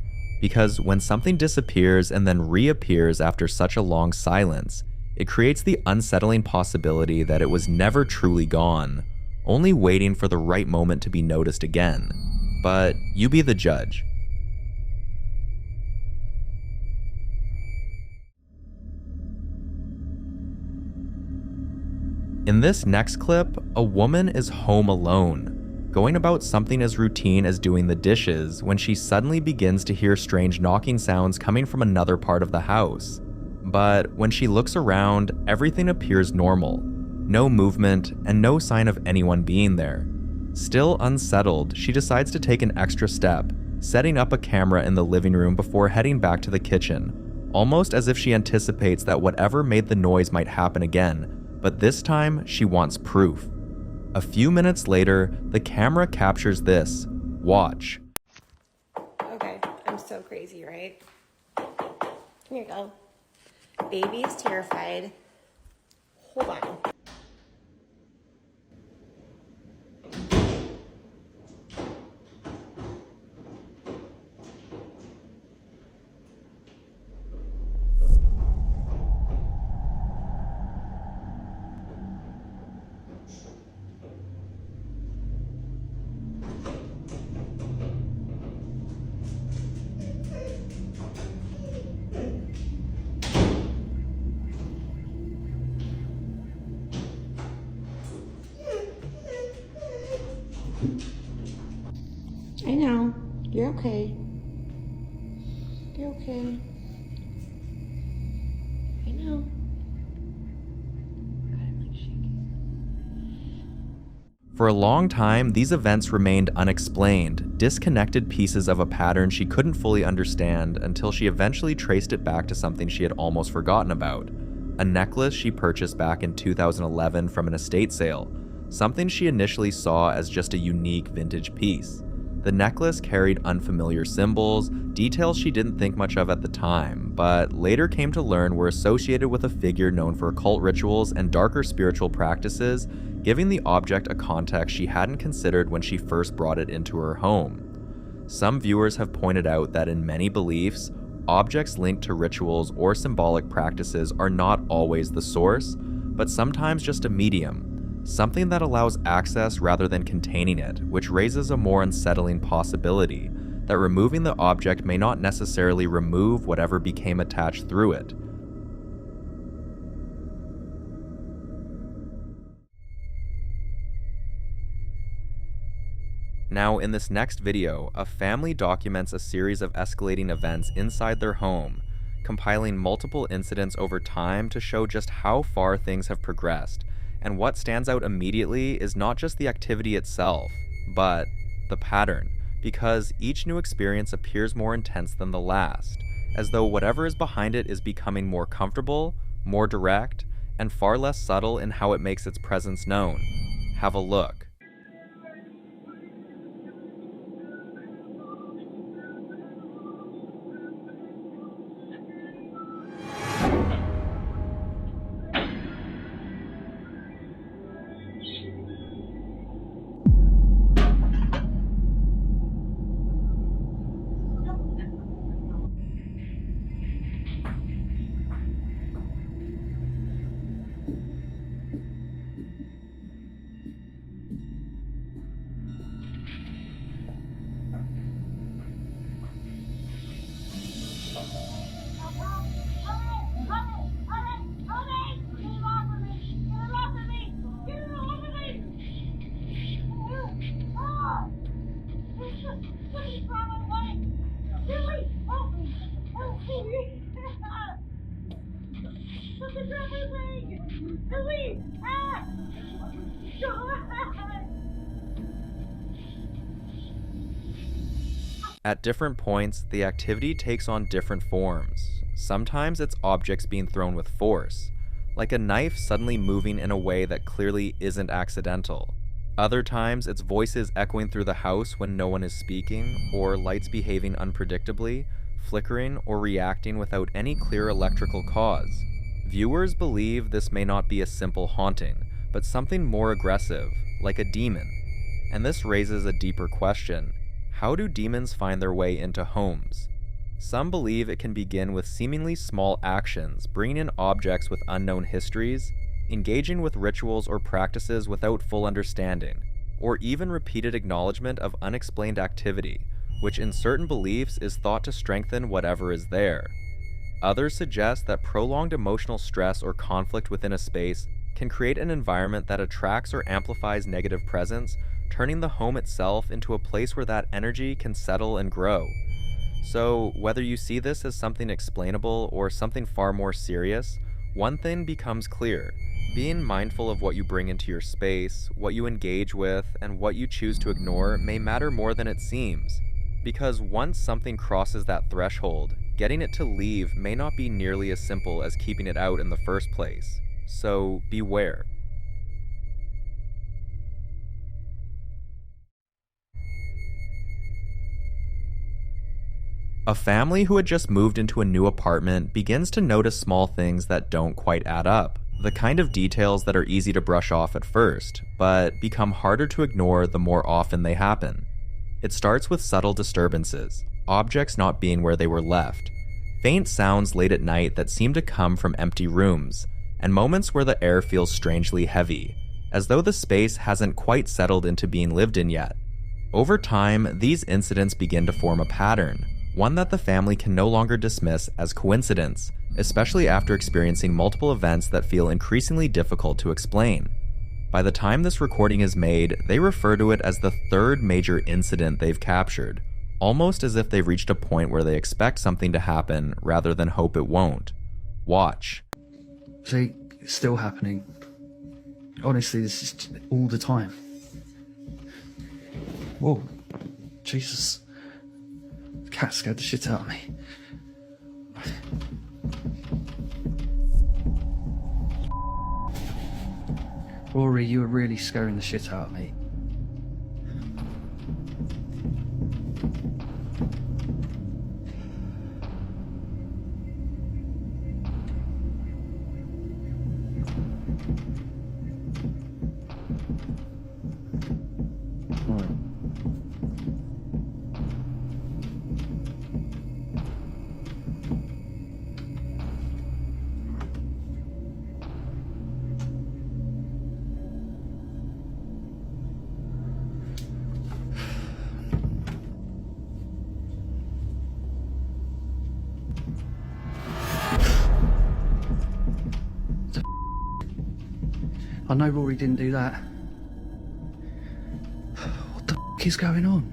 Because when something disappears and then reappears after such a long silence, it creates the unsettling possibility that it was never truly gone, only waiting for the right moment to be noticed again. But you be the judge. In this next clip, a woman is home alone, going about something as routine as doing the dishes when she suddenly begins to hear strange knocking sounds coming from another part of the house. But when she looks around, everything appears normal. No movement and no sign of anyone being there. Still unsettled, she decides to take an extra step, setting up a camera in the living room before heading back to the kitchen, almost as if she anticipates that whatever made the noise might happen again, but this time she wants proof. A few minutes later, the camera captures this. Watch. Okay, I'm so crazy, right? Here you go. Baby is terrified. Hold on. I know. You're okay. You're okay. I know. God, I'm like shaking. For a long time, these events remained unexplained, disconnected pieces of a pattern she couldn't fully understand until she eventually traced it back to something she had almost forgotten about. A necklace she purchased back in 2011 from an estate sale, something she initially saw as just a unique vintage piece. The necklace carried unfamiliar symbols, details she didn't think much of at the time, but later came to learn were associated with a figure known for occult rituals and darker spiritual practices, giving the object a context she hadn't considered when she first brought it into her home. Some viewers have pointed out that in many beliefs, objects linked to rituals or symbolic practices are not always the source, but sometimes just a medium. Something that allows access rather than containing it, which raises a more unsettling possibility, that removing the object may not necessarily remove whatever became attached through it. Now, in this next video, a family documents a series of escalating events inside their home, compiling multiple incidents over time to show just how far things have progressed. And what stands out immediately is not just the activity itself, but the pattern, because each new experience appears more intense than the last, as though whatever is behind it is becoming more comfortable, more direct, and far less subtle in how it makes its presence known. Have a look. At different points, the activity takes on different forms. Sometimes it's objects being thrown with force, like a knife suddenly moving in a way that clearly isn't accidental. Other times, it's voices echoing through the house when no one is speaking, or lights behaving unpredictably, flickering or reacting without any clear electrical cause. Viewers believe this may not be a simple haunting, but something more aggressive, like a demon. And this raises a deeper question. How do demons find their way into homes? Some believe it can begin with seemingly small actions, bringing in objects with unknown histories, engaging with rituals or practices without full understanding, or even repeated acknowledgement of unexplained activity, which in certain beliefs is thought to strengthen whatever is there. Others suggest that prolonged emotional stress or conflict within a space can create an environment that attracts or amplifies negative presence, turning the home itself into a place where that energy can settle and grow. So, whether you see this as something explainable or something far more serious, one thing becomes clear. Being mindful of what you bring into your space, what you engage with, and what you choose to ignore may matter more than it seems. Because once something crosses that threshold, getting it to leave may not be nearly as simple as keeping it out in the first place. So, beware. A family who had just moved into a new apartment begins to notice small things that don't quite add up. The kind of details that are easy to brush off at first, but become harder to ignore the more often they happen. It starts with subtle disturbances, objects not being where they were left, faint sounds late at night that seem to come from empty rooms, and moments where the air feels strangely heavy, as though the space hasn't quite settled into being lived in yet. Over time, these incidents begin to form a pattern, one that the family can no longer dismiss as coincidence, especially after experiencing multiple events that feel increasingly difficult to explain. By the time this recording is made, they refer to it as the third major incident they've captured, almost as if they've reached a point where they expect something to happen rather than hope it won't. Watch. See, it's still happening. Honestly, this is all the time. Whoa, Jesus. The cat scared the shit out of me. Rory, you were really scaring the shit out of me. I know Rory didn't do that. What the f is going on?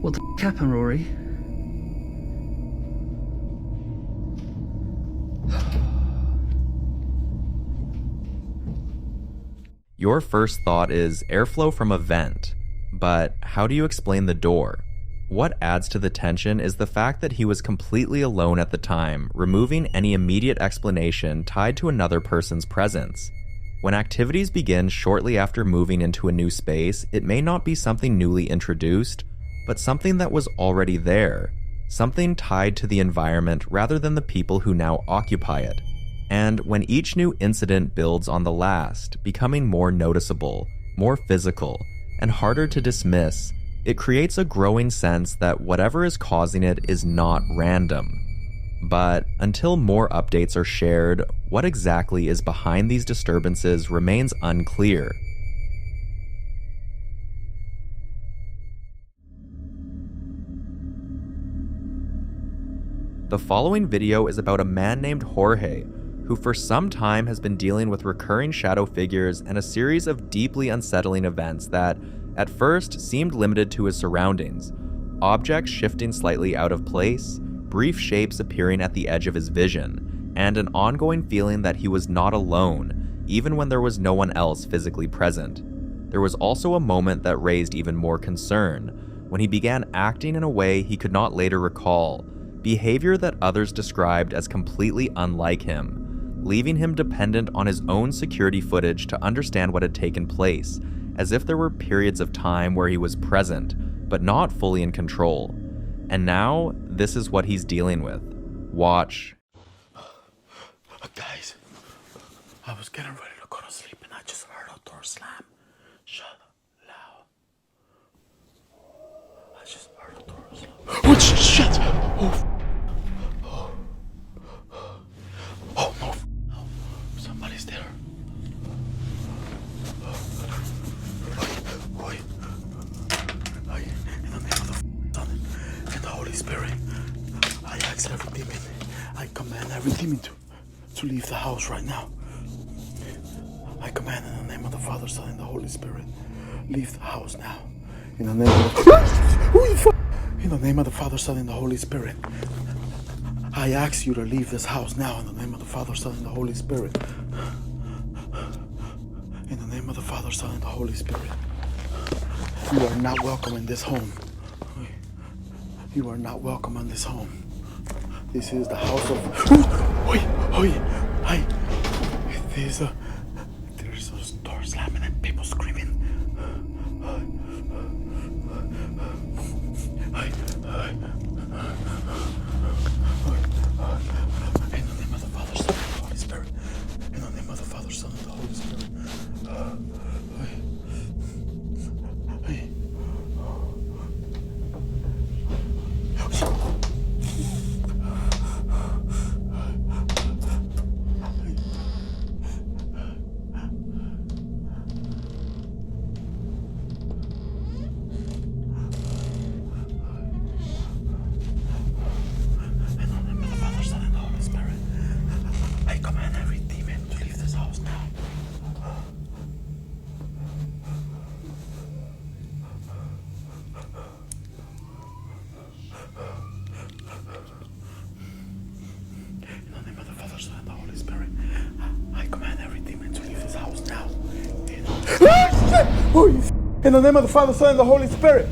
What the f happened, Rory? Your first thought is airflow from a vent, but how do you explain the door? What adds to the tension is the fact that he was completely alone at the time, removing any immediate explanation tied to another person's presence. When activities begin shortly after moving into a new space, it may not be something newly introduced, but something that was already there, something tied to the environment rather than the people who now occupy it. And when each new incident builds on the last, becoming more noticeable, more physical, and harder to dismiss, it creates a growing sense that whatever is causing it is not random. But until more updates are shared, what exactly is behind these disturbances remains unclear. The following video is about a man named Jorge, who for some time has been dealing with recurring shadow figures and a series of deeply unsettling events that, at first, seemed limited to his surroundings. Objects shifting slightly out of place, brief shapes appearing at the edge of his vision, and an ongoing feeling that he was not alone, even when there was no one else physically present. There was also a moment that raised even more concern, when he began acting in a way he could not later recall, behavior that others described as completely unlike him, leaving him dependent on his own security footage to understand what had taken place, as if there were periods of time where he was present, but not fully in control. And now, this is what he's dealing with. Watch. Guys, I was getting ready to go to sleep and I just heard a door slam. Shut loud. I just heard a door slam. Oh, shit! Oh no. Somebody's there. Wait. In the name of the Son and the Holy Spirit, I ask every demon, I command every demon to leave the house right now. I command in the name of the Father, Son, and the Holy Spirit, leave the house now. In the name of the in the name of the Father, Son, and the Holy Spirit, I ask you to leave this house now. In the name of the Father, Son, and the Holy Spirit. In the name of the Father, Son, and the Holy Spirit. You are not welcome in this home. You are not welcome in this home. This is the house of... There's a door slamming and people screaming. In the name of the Father, Son, and the Holy Spirit. In the name of the Father, Son, and the Holy Spirit. In the name of the Father, Son, and the Holy Spirit.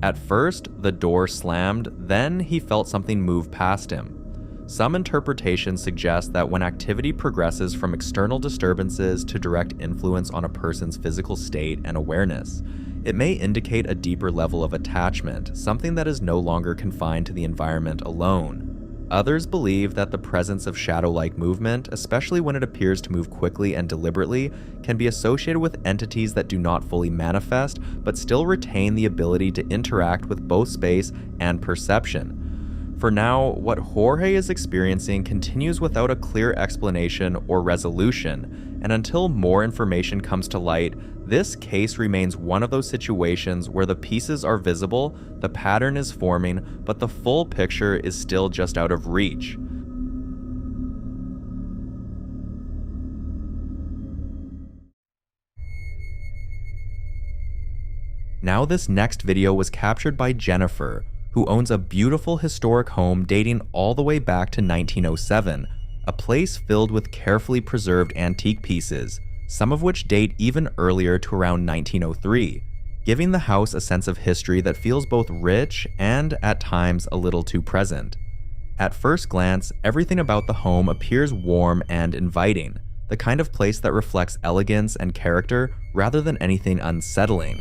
At first, the door slammed, then he felt something move past him. Some interpretations suggest that when activity progresses from external disturbances to direct influence on a person's physical state and awareness, it may indicate a deeper level of attachment, something that is no longer confined to the environment alone. Others believe that the presence of shadow-like movement, especially when it appears to move quickly and deliberately, can be associated with entities that do not fully manifest, but still retain the ability to interact with both space and perception. For now, what Jorge is experiencing continues without a clear explanation or resolution, and until more information comes to light, this case remains one of those situations where the pieces are visible, the pattern is forming, but the full picture is still just out of reach. Now this next video was captured by Jennifer, who owns a beautiful historic home dating all the way back to 1907, a place filled with carefully preserved antique pieces, some of which date even earlier to around 1903, giving the house a sense of history that feels both rich and, at times, a little too present. At first glance, everything about the home appears warm and inviting, the kind of place that reflects elegance and character rather than anything unsettling.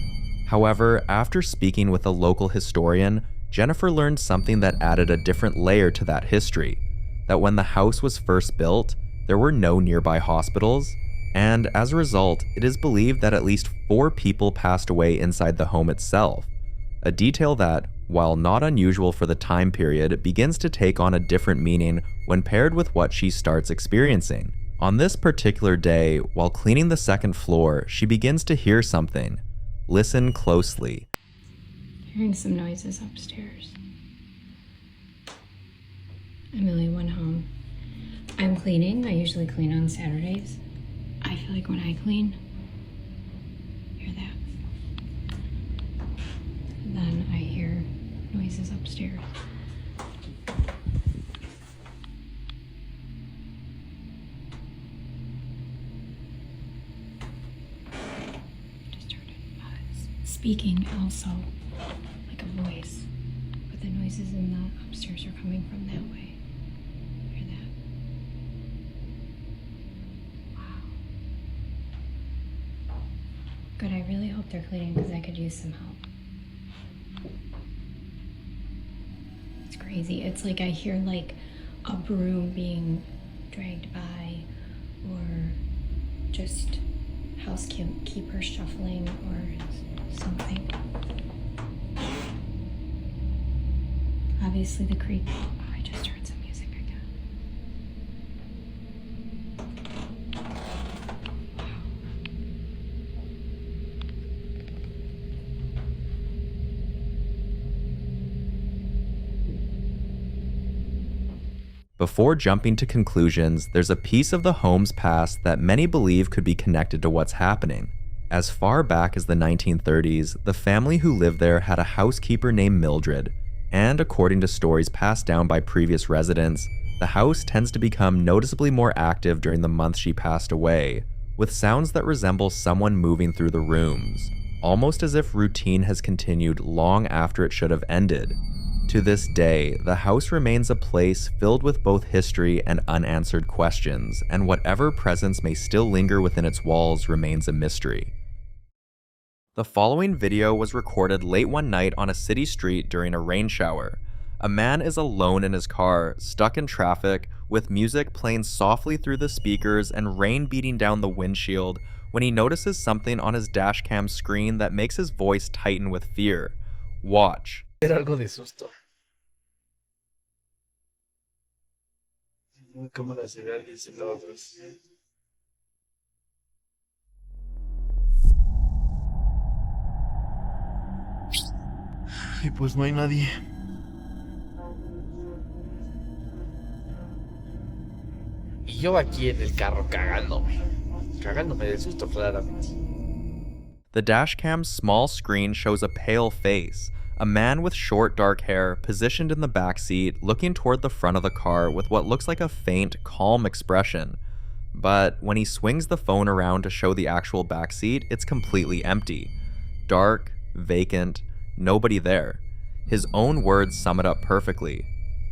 However, after speaking with a local historian, Jennifer learned something that added a different layer to that history, that when the house was first built, there were no nearby hospitals, and as a result, it is believed that at least 4 people passed away inside the home itself, a detail that, while not unusual for the time period, begins to take on a different meaning when paired with what she starts experiencing. On this particular day, while cleaning the second floor, she begins to hear something. Listen closely. Hearing some noises upstairs. Emily went home. I'm cleaning. I usually clean on Saturdays. I feel like when I clean, hear that. And then I hear noises upstairs. Just heard it. Speaking also, like a voice. But the noises in the upstairs are coming from that way. Hear that? Wow. Good, I really hope they're cleaning because I could use some help. It's crazy. It's like I hear like a broom being dragged by, or just housekeeper shuffling or something. Obviously the creek. Oh, I just heard some music again. Wow. Before jumping to conclusions, there's a piece of the home's past that many believe could be connected to what's happening. As far back as the 1930s, the family who lived there had a housekeeper named Mildred, and according to stories passed down by previous residents, the house tends to become noticeably more active during the month she passed away, with sounds that resemble someone moving through the rooms, almost as if routine has continued long after it should have ended. To this day, the house remains a place filled with both history and unanswered questions, and whatever presence may still linger within its walls remains a mystery. The following video was recorded late one night on a city street during a rain shower. A man is alone in his car, stuck in traffic, with music playing softly through the speakers and rain beating down the windshield when he notices something on his dashcam screen that makes his voice tighten with fear. Watch. Era algo de susto. Cámara se ve alguien sentado atrás. Y pues no hay nadie. Y yo aquí en el carro cagándome de susto claramente. The dashcam's small screen shows a pale face, a man with short dark hair positioned in the back seat looking toward the front of the car with what looks like a faint, calm expression. But when he swings the phone around to show the actual back seat, it's completely empty. Dark, vacant, nobody there. His own words sum it up perfectly.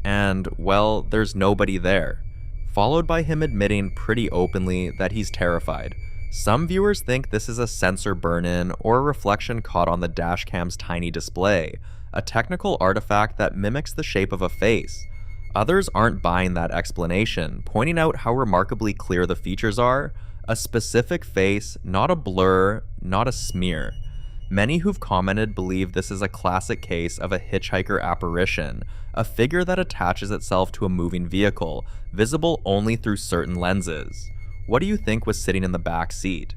And, well, there's nobody there. Followed by him admitting pretty openly that he's terrified. Some viewers think this is a sensor burn-in or a reflection caught on the dashcam's tiny display, a technical artifact that mimics the shape of a face. Others aren't buying that explanation, pointing out how remarkably clear the features are, a specific face, not a blur, not a smear. Many who've commented believe this is a classic case of a hitchhiker apparition, a figure that attaches itself to a moving vehicle, visible only through certain lenses. What do you think was sitting in the back seat?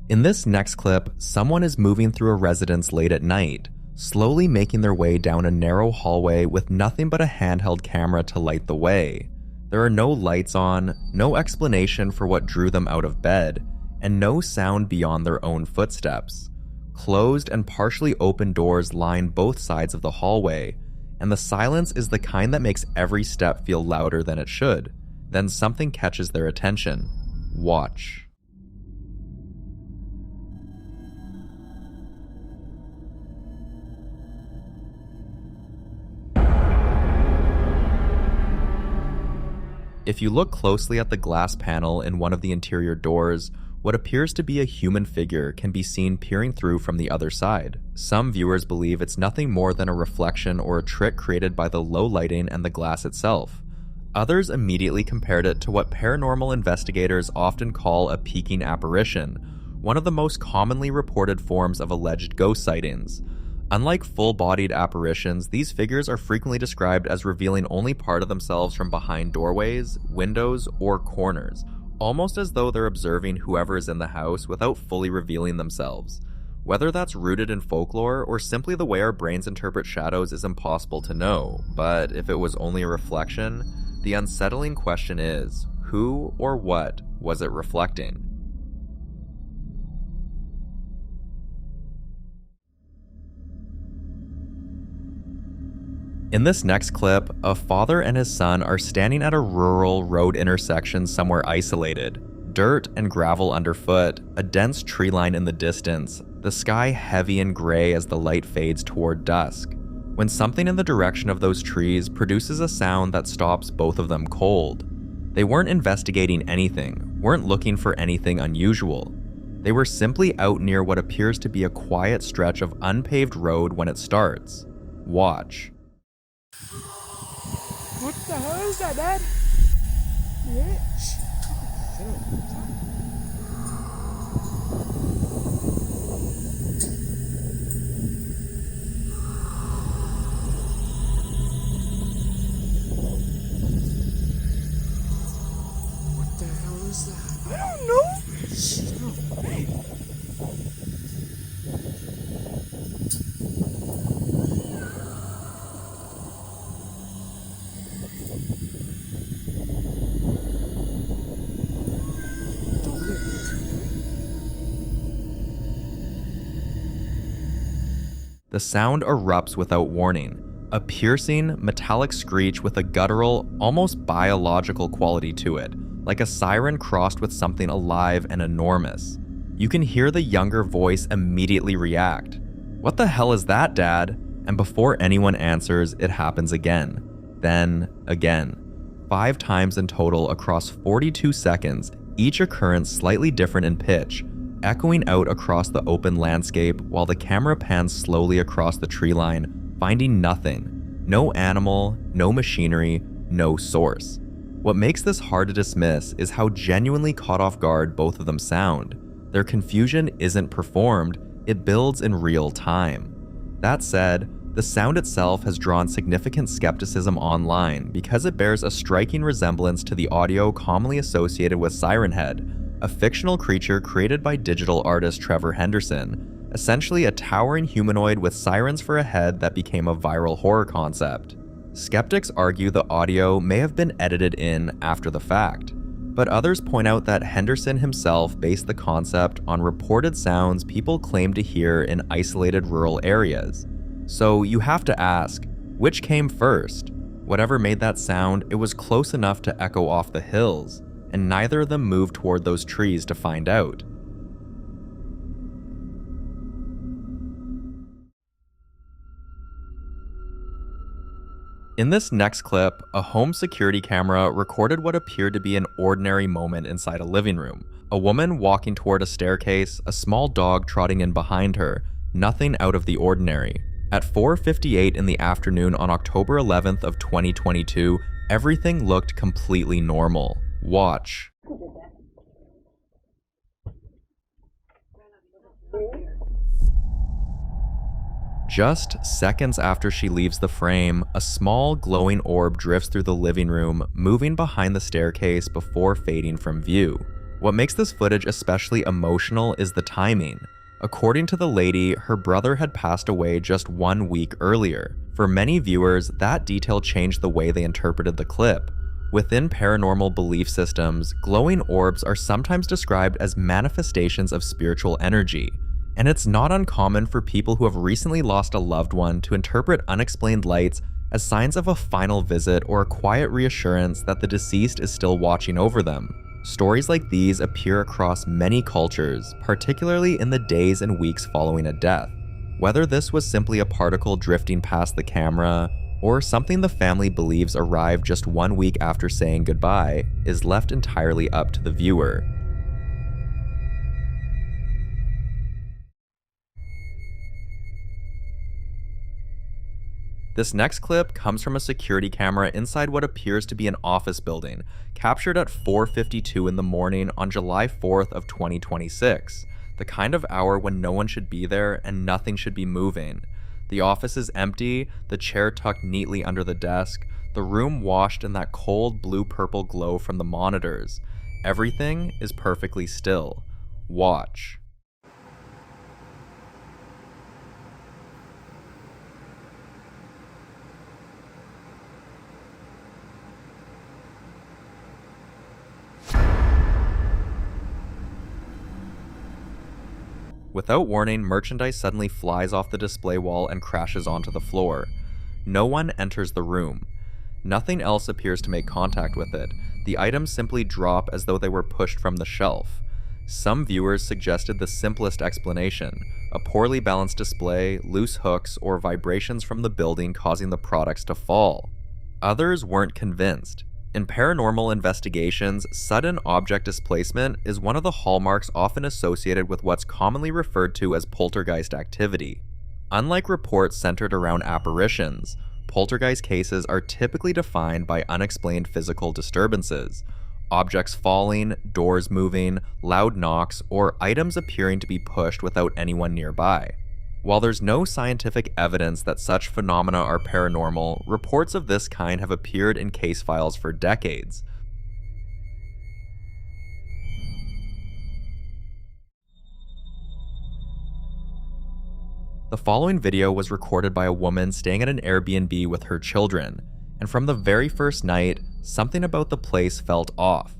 In this next clip, someone is moving through a residence late at night, slowly making their way down a narrow hallway with nothing but a handheld camera to light the way. There are no lights on, no explanation for what drew them out of bed, and no sound beyond their own footsteps. Closed and partially open doors line both sides of the hallway, and the silence is the kind that makes every step feel louder than it should. Then something catches their attention. Watch. If you look closely at the glass panel in one of the interior doors, what appears to be a human figure can be seen peering through from the other side. Some viewers believe it's nothing more than a reflection or a trick created by the low lighting and the glass itself. Others immediately compared it to what paranormal investigators often call a peeking apparition, one of the most commonly reported forms of alleged ghost sightings. Unlike full-bodied apparitions, these figures are frequently described as revealing only part of themselves from behind doorways, windows, or corners, almost as though they're observing whoever is in the house without fully revealing themselves. Whether that's rooted in folklore or simply the way our brains interpret shadows is impossible to know, but if it was only a reflection, the unsettling question is, who or what was it reflecting? In this next clip, a father and his son are standing at a rural road intersection somewhere isolated. Dirt and gravel underfoot, a dense tree line in the distance, the sky heavy and gray as the light fades toward dusk. When something in the direction of those trees produces a sound that stops both of them cold. They weren't investigating anything, weren't looking for anything unusual. They were simply out near what appears to be a quiet stretch of unpaved road when it starts. Watch. What the hell is that, Dad? Bitch. What the hell is that? I don't know. Shut up, babe. The sound erupts without warning, a piercing, metallic screech with a guttural, almost biological quality to it, like a siren crossed with something alive and enormous. You can hear the younger voice immediately react. "What the hell is that, Dad?" And before anyone answers, it happens again. Then again. 5 times in total across 42 seconds, each occurrence slightly different in pitch, echoing out across the open landscape while the camera pans slowly across the tree line, finding nothing. No animal, no machinery, no source. What makes this hard to dismiss is how genuinely caught off guard both of them sound. Their confusion isn't performed, it builds in real time. That said, the sound itself has drawn significant skepticism online because it bears a striking resemblance to the audio commonly associated with Siren Head, a fictional creature created by digital artist Trevor Henderson, essentially a towering humanoid with sirens for a head that became a viral horror concept. Skeptics argue the audio may have been edited in after the fact, but others point out that Henderson himself based the concept on reported sounds people claim to hear in isolated rural areas. So you have to ask, which came first? Whatever made that sound, it was close enough to echo off the hills, and neither of them moved toward those trees to find out. In this next clip, a home security camera recorded what appeared to be an ordinary moment inside a living room. A woman walking toward a staircase, a small dog trotting in behind her, nothing out of the ordinary. At 4:58 in the afternoon on October 11th of 2022, everything looked completely normal. Watch. Just seconds after she leaves the frame, a small glowing orb drifts through the living room, moving behind the staircase before fading from view. What makes this footage especially emotional is the timing. According to the lady, her brother had passed away just 1 week earlier. For many viewers, that detail changed the way they interpreted the clip. Within paranormal belief systems, glowing orbs are sometimes described as manifestations of spiritual energy. And it's not uncommon for people who have recently lost a loved one to interpret unexplained lights as signs of a final visit or a quiet reassurance that the deceased is still watching over them. Stories like these appear across many cultures, particularly in the days and weeks following a death. Whether this was simply a particle drifting past the camera, or something the family believes arrived just 1 week after saying goodbye, is left entirely up to the viewer. This next clip comes from a security camera inside what appears to be an office building, captured at 4:52 in the morning on July 4th of 2026, the kind of hour when no one should be there and nothing should be moving. The office is empty, the chair tucked neatly under the desk, the room washed in that cold blue-purple glow from the monitors. Everything is perfectly still. Watch. Without warning, merchandise suddenly flies off the display wall and crashes onto the floor. No one enters the room. Nothing else appears to make contact with it. The items simply drop as though they were pushed from the shelf. Some viewers suggested the simplest explanation: a poorly balanced display, loose hooks, or vibrations from the building causing the products to fall. Others weren't convinced. In paranormal investigations, sudden object displacement is one of the hallmarks often associated with what's commonly referred to as poltergeist activity. Unlike reports centered around apparitions, poltergeist cases are typically defined by unexplained physical disturbances: objects falling, doors moving, loud knocks, or items appearing to be pushed without anyone nearby. While there's no scientific evidence that such phenomena are paranormal, reports of this kind have appeared in case files for decades. The following video was recorded by a woman staying at an Airbnb with her children, and from the very first night, something about the place felt off.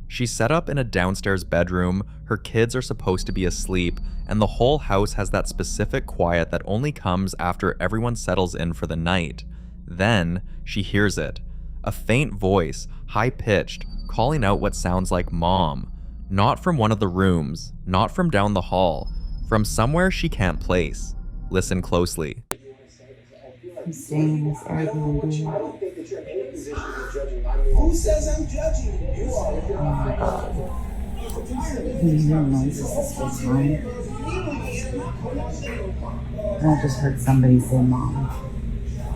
She's set up in a downstairs bedroom, her kids are supposed to be asleep, and the whole house has that specific quiet that only comes after everyone settles in for the night. Then, she hears it. A faint voice, high-pitched, calling out what sounds like Mom. Not from one of the rooms, not from down the hall, from somewhere she can't place. Listen closely. I'm staying in this Airbnb. Who says I'm judging you? You are. Oh my god. Can you hear noises this whole time? And I just heard somebody say, Mom.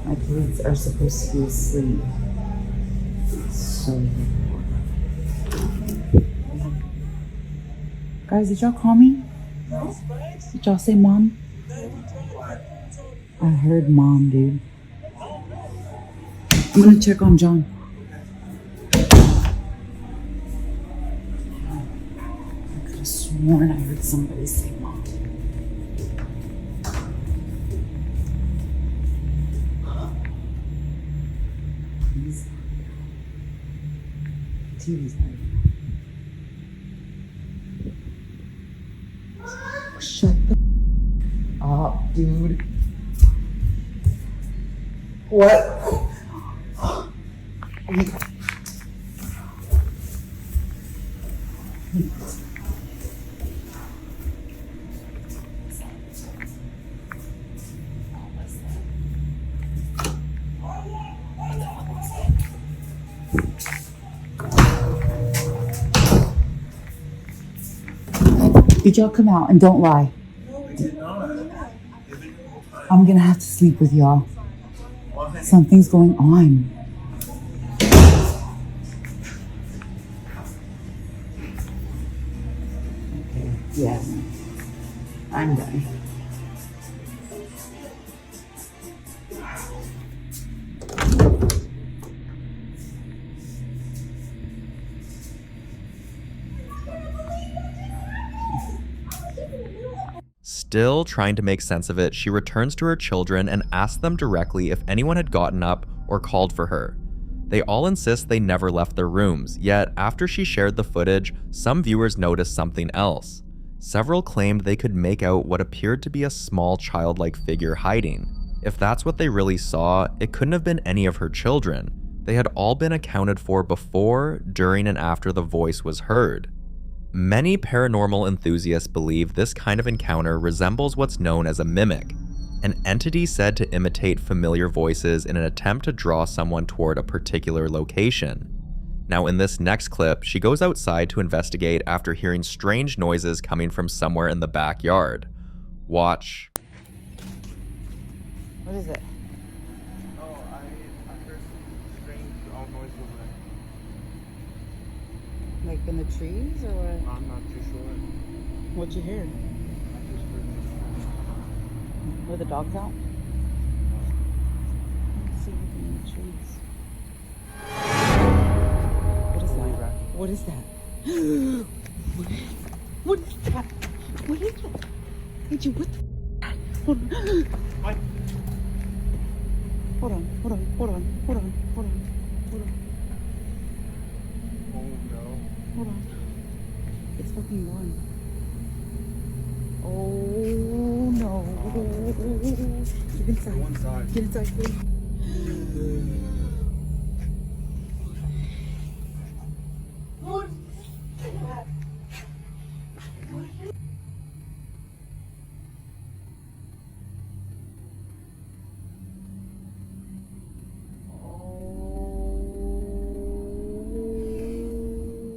My kids are supposed to be asleep. So guys, did y'all call me? Did y'all say Mom? I heard Mom, dude. I'm gonna check on John. I could have sworn I heard somebody say Mom. Please. TV's not. Shut the up, dude. What? Did y'all come out and don't lie? No, we did not. I'm gonna have to sleep with y'all. Something's going on. Yeah. I'm done. Still trying to make sense of it, she returns to her children and asks them directly if anyone had gotten up or called for her. They all insist they never left their rooms, yet after she shared the footage, some viewers noticed something else. Several claimed they could make out what appeared to be a small childlike figure hiding. If that's what they really saw, it couldn't have been any of her children. They had all been accounted for before, during, and after the voice was heard. Many paranormal enthusiasts believe this kind of encounter resembles what's known as a mimic, an entity said to imitate familiar voices in an attempt to draw someone toward a particular location. Now in this next clip, she goes outside to investigate after hearing strange noises coming from somewhere in the backyard. Watch. What is it? Oh, I heard some strange noise over there. Like in the trees or what? I'm not too sure. What'd you hear? I just heard Were the dogs out? Let's see anything in the trees. What is that? What is that? What is that? Did you what the hold on. What? Hold on. Oh no. Hold on. It's fucking gone. Oh no. Get inside. Go inside. Get inside, please.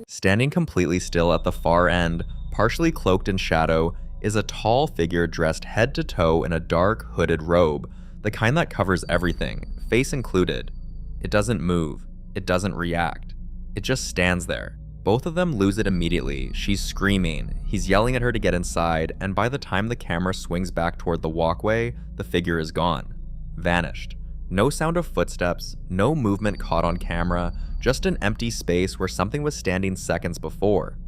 Standing completely still at the far end, partially cloaked in shadow, is a tall figure dressed head to toe in a dark, hooded robe, the kind that covers everything, face included. It doesn't move. It doesn't react. It just stands there. Both of them lose it immediately. She's screaming. He's yelling at her to get inside, and by the time the camera swings back toward the walkway, the figure is gone. Vanished. No sound of footsteps, no movement caught on camera, just an empty space where something was standing seconds before.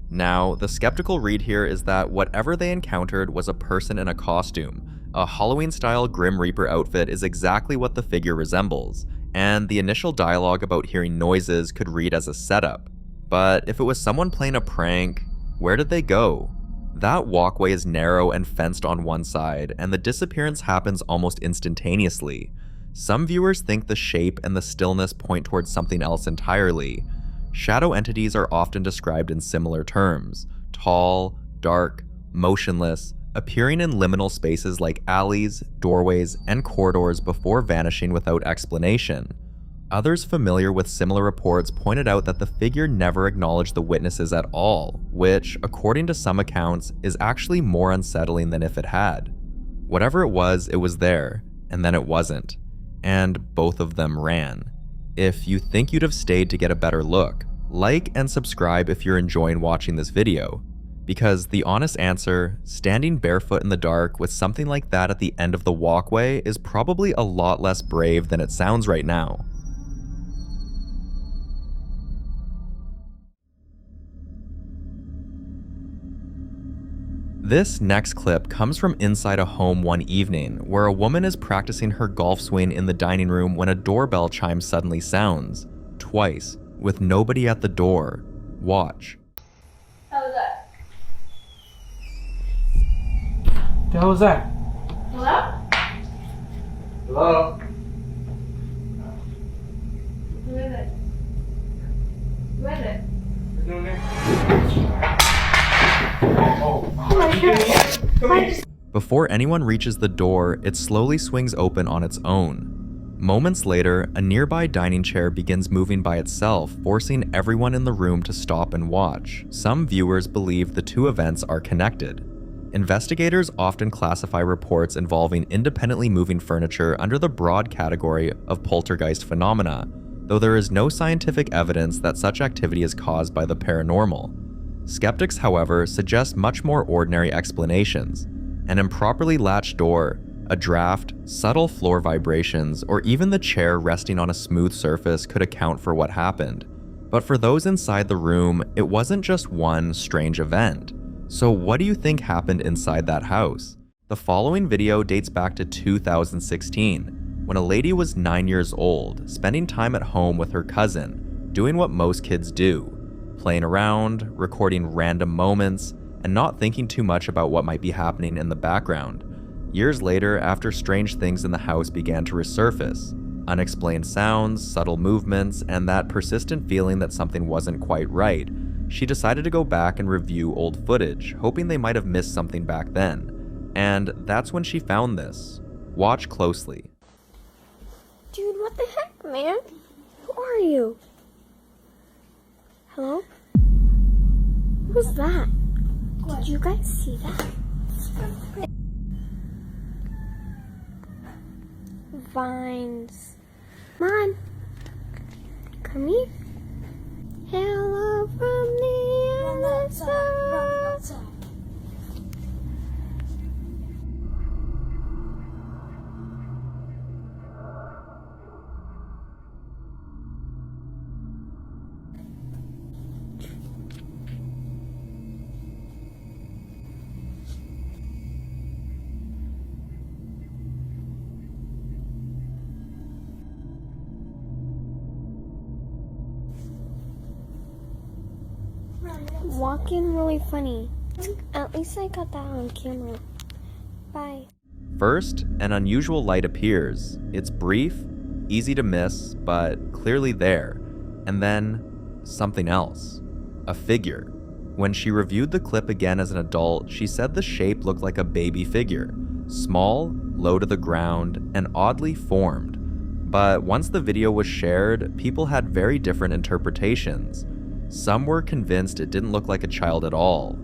Now, the skeptical read here is that whatever they encountered was a person in a costume. A Halloween-style Grim Reaper outfit is exactly what the figure resembles, and the initial dialogue about hearing noises could read as a setup. But if it was someone playing a prank, where did they go? That walkway is narrow and fenced on one side, and the disappearance happens almost instantaneously. Some viewers think the shape and the stillness point towards something else entirely. Shadow entities are often described in similar terms: tall, dark, motionless, appearing in liminal spaces like alleys, doorways, and corridors before vanishing without explanation. Others familiar with similar reports pointed out that the figure never acknowledged the witnesses at all, which, according to some accounts, is actually more unsettling than if it had. Whatever it was there, and then it wasn't. And both of them ran. If you think you'd have stayed to get a better look, like and subscribe if you're enjoying watching this video. Because the honest answer, standing barefoot in the dark with something like that at the end of the walkway is probably a lot less brave than it sounds right now. This next clip comes from inside a home one evening, where a woman is practicing her golf swing in the dining room when a doorbell chime suddenly sounds. Twice, with nobody at the door. Watch. How was that? How was that? Hello? Hello? Who is it? Who is it? Oh my God. Before anyone reaches the door, it slowly swings open on its own. Moments later, a nearby dining chair begins moving by itself, forcing everyone in the room to stop and watch. Some viewers believe the two events are connected. Investigators often classify reports involving independently moving furniture under the broad category of poltergeist phenomena, though there is no scientific evidence that such activity is caused by the paranormal. Skeptics, however, suggest much more ordinary explanations. An improperly latched door, a draft, subtle floor vibrations, or even the chair resting on a smooth surface could account for what happened. But for those inside the room, it wasn't just one strange event. So what do you think happened inside that house? The following video dates back to 2016, when a lady was 9 years old, spending time at home with her cousin, doing what most kids do, playing around, recording random moments, and not thinking too much about what might be happening in the background. Years later, after strange things in the house began to resurface, unexplained sounds, subtle movements, and that persistent feeling that something wasn't quite right, she decided to go back and review old footage, hoping they might have missed something back then. And that's when she found this. Watch closely. Dude, what the heck, man? Who are you? Hello? What was that? Did you guys see that? Vines. Come on. Come here. Hello from the other side. Run outside. Walking really funny. At least I got that on camera. Bye. First, an unusual light appears. It's brief, easy to miss, but clearly there. And then, something else. A figure. When she reviewed the clip again as an adult, she said the shape looked like a baby figure. Small, low to the ground, and oddly formed. But once the video was shared, people had very different interpretations. Some were convinced it didn't look like a child at all.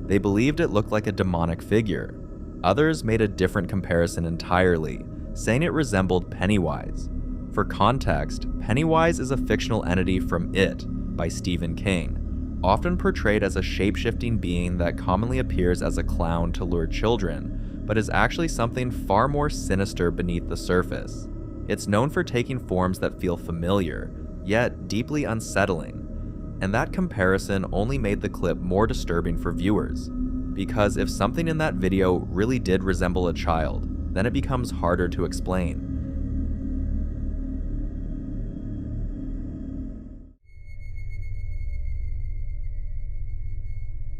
They believed it looked like a demonic figure. Others made a different comparison entirely, saying it resembled Pennywise. For context, Pennywise is a fictional entity from It by Stephen King, often portrayed as a shape-shifting being that commonly appears as a clown to lure children, but is actually something far more sinister beneath the surface. It's known for taking forms that feel familiar, yet deeply unsettling. And that comparison only made the clip more disturbing for viewers, because if something in that video really did resemble a child, then it becomes harder to explain.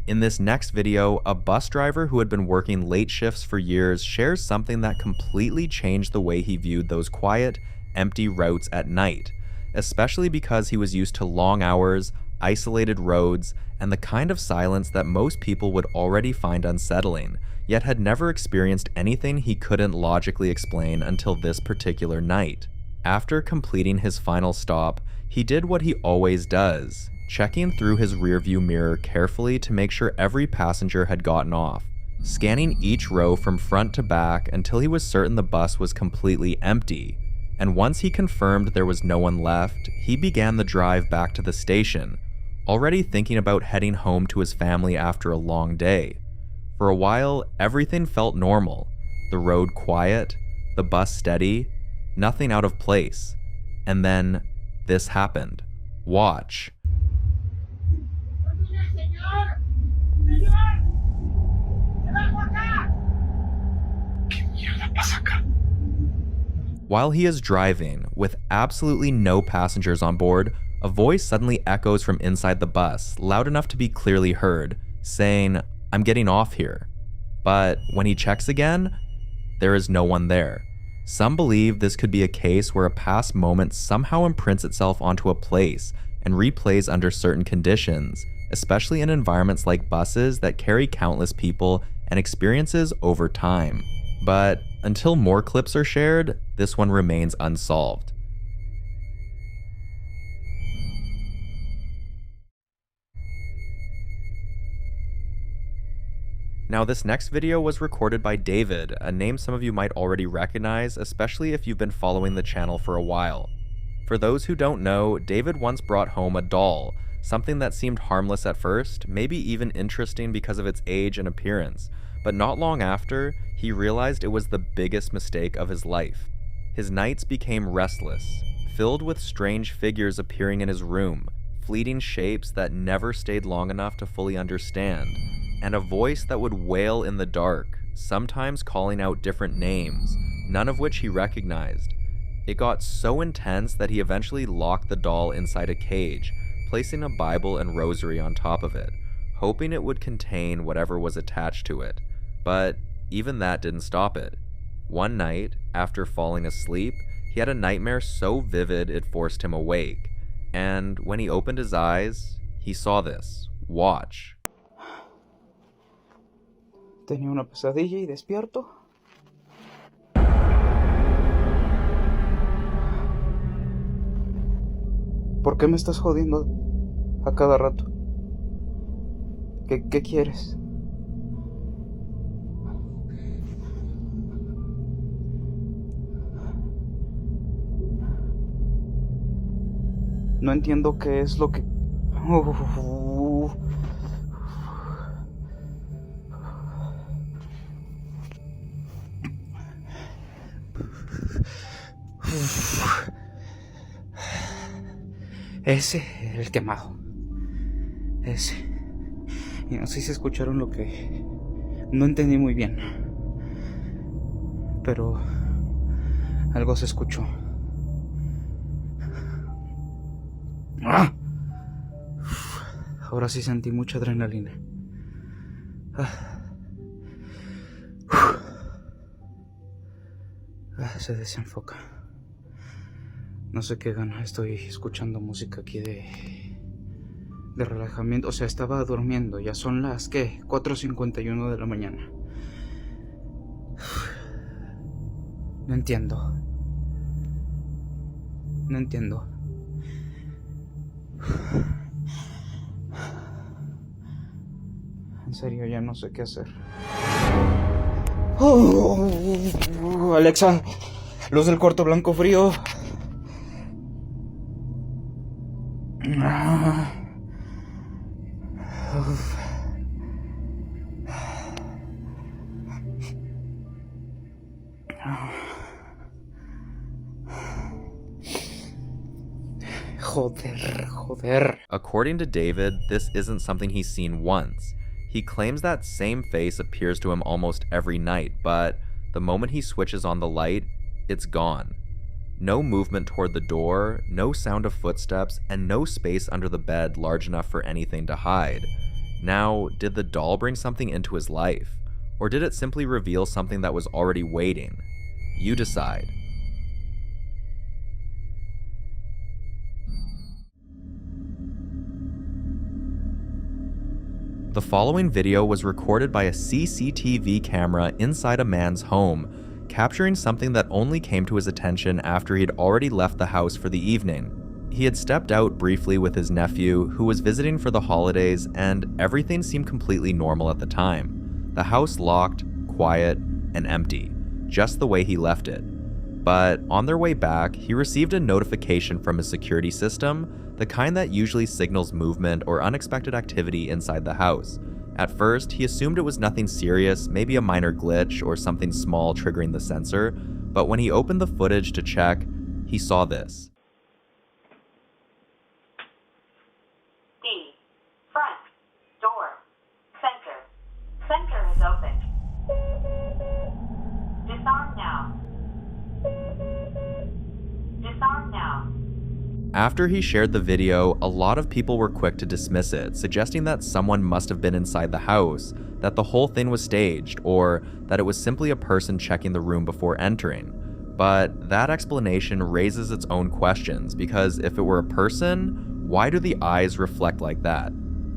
In this next video, a bus driver who had been working late shifts for years shares something that completely changed the way he viewed those quiet, empty routes at night, especially because he was used to long hours, isolated roads, and the kind of silence that most people would already find unsettling, yet had never experienced anything he couldn't logically explain until this particular night. After completing his final stop, he did what he always does, checking through his rearview mirror carefully to make sure every passenger had gotten off, scanning each row from front to back until he was certain the bus was completely empty. And once he confirmed there was no one left, he began the drive back to the station, already thinking about heading home to his family after a long day. For a while, everything felt normal. The road quiet, the bus steady, nothing out of place. And then, this happened. Watch. While he is driving, with absolutely no passengers on board, a voice suddenly echoes from inside the bus, loud enough to be clearly heard, saying, "I'm getting off here." But when he checks again, there is no one there. Some believe this could be a case where a past moment somehow imprints itself onto a place and replays under certain conditions, especially in environments like buses that carry countless people and experiences over time. But until more clips are shared, this one remains unsolved. Now, this next video was recorded by David, a name some of you might already recognize, especially if you've been following the channel for a while. For those who don't know, David once brought home a doll, something that seemed harmless at first, maybe even interesting because of its age and appearance, but not long after, he realized it was the biggest mistake of his life. His nights became restless, filled with strange figures appearing in his room, fleeting shapes that never stayed long enough to fully understand, and a voice that would wail in the dark, sometimes calling out different names, none of which he recognized. It got so intense that he eventually locked the doll inside a cage, placing a Bible and rosary on top of it, hoping it would contain whatever was attached to it. But even that didn't stop it. One night, after falling asleep, he had a nightmare so vivid it forced him awake. And when he opened his eyes, he saw this. Watch. Tenía una pesadilla y despierto. ¿Por qué me estás jodiendo a cada rato? ¿Qué quieres? No entiendo qué es lo que... Ese, el quemado. Ese. Y no sé si escucharon lo que... No entendí muy bien. Pero... algo se escuchó. ¡Ah! Ahora sí sentí mucha adrenalina. Se desenfoca. No sé qué gana, estoy escuchando música aquí de relajamiento. O sea, estaba durmiendo, ya son las, ¿qué? 4:51 de la mañana. No entiendo. No entiendo. En serio, ya no sé qué hacer. Alexa, luz del cuarto blanco frío. Joder. According to David, this isn't something he's seen once. He claims that same face appears to him almost every night, but the moment he switches on the light, it's gone. No movement toward the door, no sound of footsteps, and no space under the bed large enough for anything to hide. Now, did the doll bring something into his life? Or did it simply reveal something that was already waiting? You decide. The following video was recorded by a CCTV camera inside a man's home, capturing something that only came to his attention after he had already left the house for the evening. He had stepped out briefly with his nephew, who was visiting for the holidays, and everything seemed completely normal at the time. The house locked, quiet, and empty, just the way he left it. But on their way back, he received a notification from his security system, the kind that usually signals movement or unexpected activity inside the house. At first, he assumed it was nothing serious, maybe a minor glitch or something small triggering the sensor, but when he opened the footage to check, he saw this. D. Front. Door. Center. Center is open. Disarm now. Disarm now. After he shared the video, a lot of people were quick to dismiss it, suggesting that someone must have been inside the house, that the whole thing was staged, or that it was simply a person checking the room before entering. But that explanation raises its own questions, because if it were a person, why do the eyes reflect like that?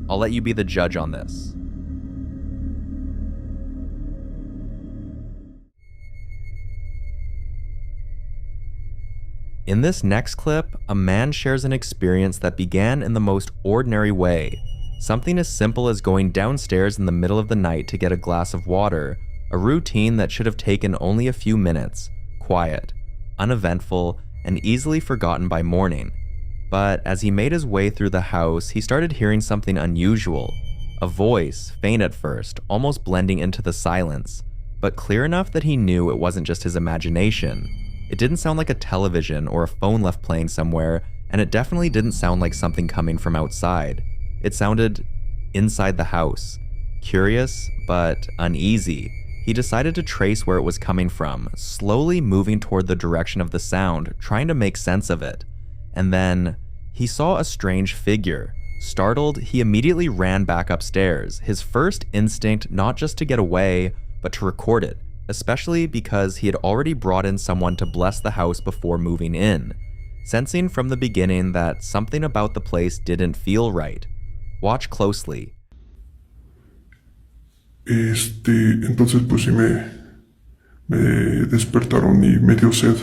I'll let you be the judge on this. In this next clip, a man shares an experience that began in the most ordinary way. Something as simple as going downstairs in the middle of the night to get a glass of water, a routine that should have taken only a few minutes, quiet, uneventful, and easily forgotten by morning. But as he made his way through the house, he started hearing something unusual. A voice, faint at first, almost blending into the silence, but clear enough that he knew it wasn't just his imagination. It didn't sound like a television or a phone left playing somewhere, and it definitely didn't sound like something coming from outside. It sounded inside the house. Curious, but uneasy, he decided to trace where it was coming from, slowly moving toward the direction of the sound, trying to make sense of it. And then, he saw a strange figure. Startled, he immediately ran back upstairs, his first instinct not just to get away, but to record it, especially because he had already brought in someone to bless the house before moving in, sensing from the beginning that something about the place didn't feel right. Watch closely. Entonces pues sí me despertaron y me dio sed.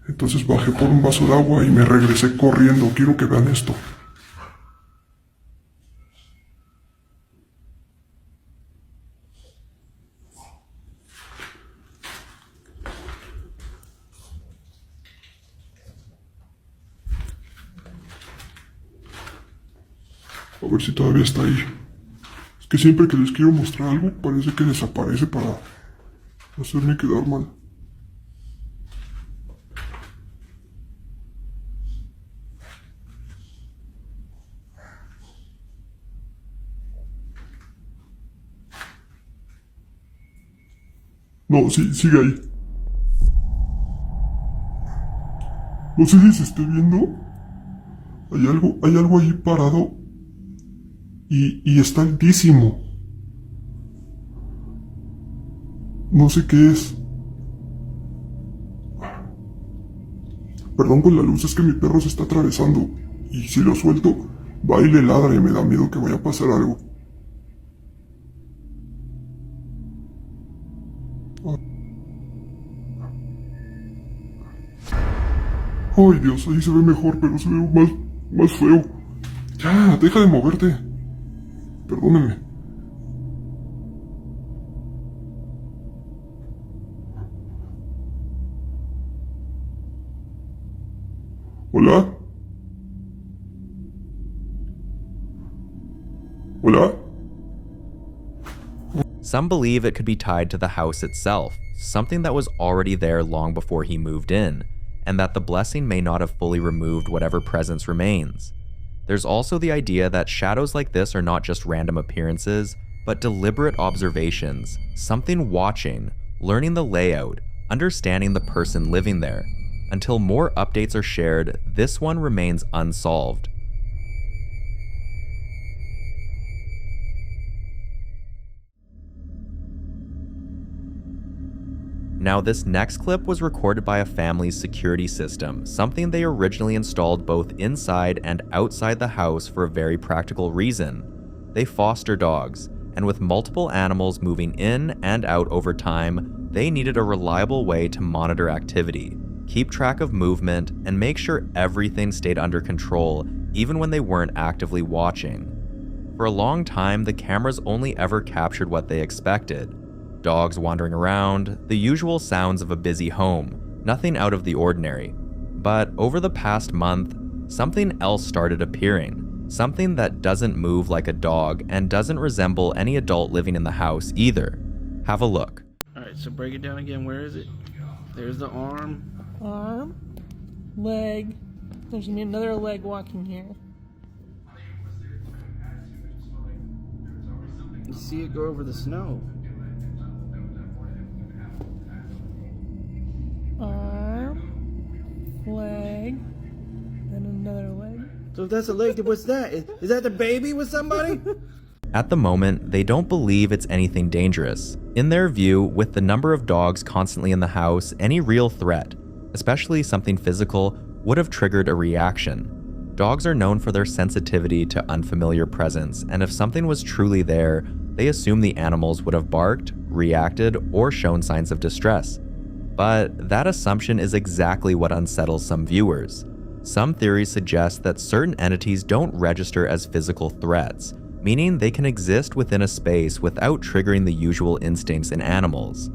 Entonces bajé por un vaso de agua y me regresé corriendo. Quiero que vean esto. A ver si todavía está ahí. Es que siempre que les quiero mostrar algo, parece que desaparece para hacerme quedar mal. No, sí, sigue ahí. No sé si se esté viendo. Hay algo ahí parado. Y está altísimo. No sé qué es. Perdón con la luz, es que mi perro se está atravesando. Y si lo suelto, va y le ladra y me da miedo que vaya a pasar algo. Ay Dios, ahí se ve mejor, pero se ve más feo. Ya, deja de moverte. Perdónenme. ¿Hola? ¿Hola? Some believe it could be tied to the house itself, something that was already there long before he moved in, and that the blessing may not have fully removed whatever presence remains. There's also the idea that shadows like this are not just random appearances, but deliberate observations, something watching, learning the layout, understanding the person living there. Until more updates are shared, this one remains unsolved. Now, this next clip was recorded by a family's security system, something they originally installed both inside and outside the house for a very practical reason. They foster dogs, and with multiple animals moving in and out over time, they needed a reliable way to monitor activity, keep track of movement, and make sure everything stayed under control, even when they weren't actively watching. For a long time, the cameras only ever captured what they expected. Dogs wandering around, the usual sounds of a busy home, nothing out of the ordinary. But over the past month, something else started appearing, something that doesn't move like a dog and doesn't resemble any adult living in the house either. Have a look. Alright, so break it down again. Where is it? There's the arm. Arm, leg. There's gonna be another leg walking here. You see it go over the snow. Arm, leg, then another leg. So if that's a leg, what's that? Is that the baby with somebody? At the moment, they don't believe it's anything dangerous. In their view, with the number of dogs constantly in the house, any real threat, especially something physical, would have triggered a reaction. Dogs are known for their sensitivity to unfamiliar presence, and if something was truly there, they assume the animals would have barked, reacted, or shown signs of distress. But that assumption is exactly what unsettles some viewers. Some theories suggest that certain entities don't register as physical threats, meaning they can exist within a space without triggering the usual instincts in animals.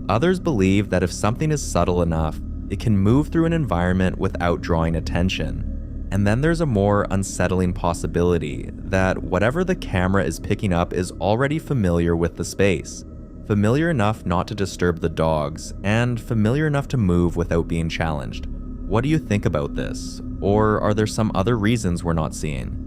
Others believe that if something is subtle enough, it can move through an environment without drawing attention. And then there's a more unsettling possibility that whatever the camera is picking up is already familiar with the space. Familiar enough not to disturb the dogs, and familiar enough to move without being challenged. What do you think about this? Or are there some other reasons we're not seeing?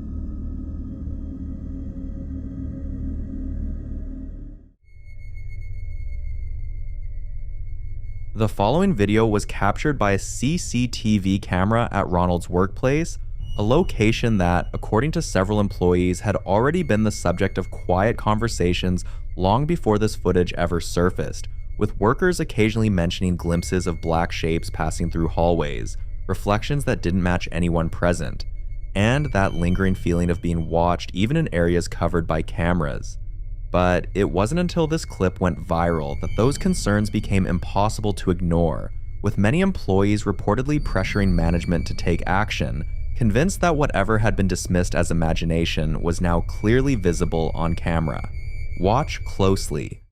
The following video was captured by a CCTV camera at Ronald's workplace, a location that, according to several employees, had already been the subject of quiet conversations long before this footage ever surfaced, with workers occasionally mentioning glimpses of black shapes passing through hallways, reflections that didn't match anyone present, and that lingering feeling of being watched even in areas covered by cameras. But it wasn't until this clip went viral that those concerns became impossible to ignore, with many employees reportedly pressuring management to take action, convinced that whatever had been dismissed as imagination was now clearly visible on camera. Watch closely.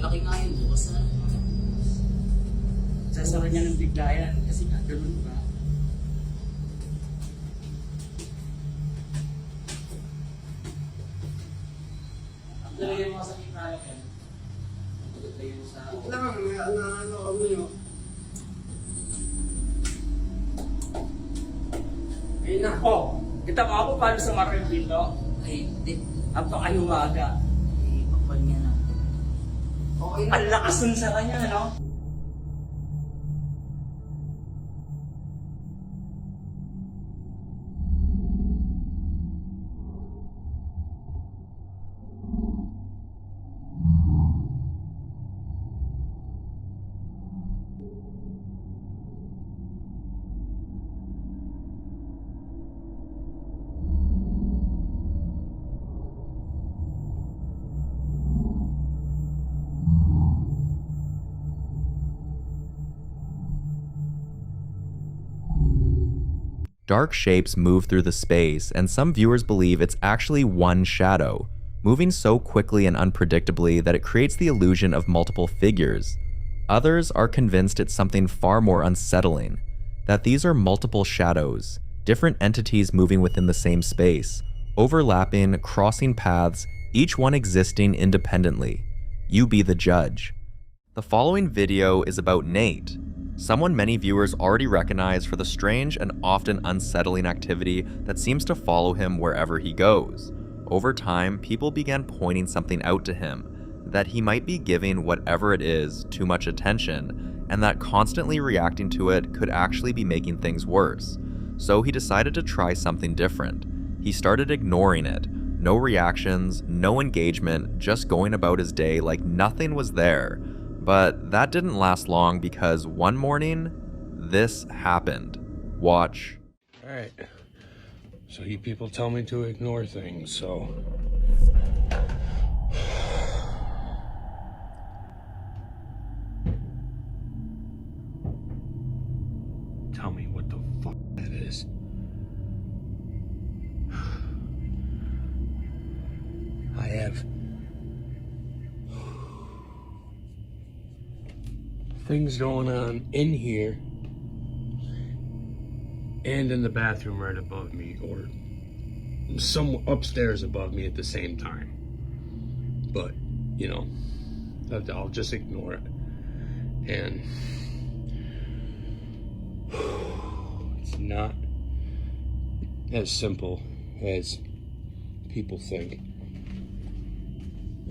Laki nga yun, bukas na. Sasara niya ng biglayan kasi nga ganun ba? Ang talaga yung mga sakit na yan. Maganda yun sa... Ano kami yun? Ayun na po. Kita mo ako paano sa Marvel Pinto? Ay, hindi. Ang pakayumaga. Ay, pakpal niya na. Okay, ang lakas nun sa kanya, no? Dark shapes move through the space, and some viewers believe it's actually one shadow, moving so quickly and unpredictably that it creates the illusion of multiple figures. Others are convinced it's something far more unsettling, that these are multiple shadows, different entities moving within the same space, overlapping, crossing paths, each one existing independently. You be the judge. The following video is about Nate, someone many viewers already recognize for the strange and often unsettling activity that seems to follow him wherever he goes. Over time, people began pointing something out to him, that he might be giving whatever it is too much attention, and that constantly reacting to it could actually be making things worse. So he decided to try something different. He started ignoring it. No reactions, no engagement, just going about his day like nothing was there. But that didn't last long because one morning, this happened. Watch. Alright. So you people tell me to ignore things, so... Tell me what the fuck that is. I have... things going on in here and in the bathroom right above me, or some upstairs above me at the same time. But, you know, I'll just ignore it. And it's not as simple as people think.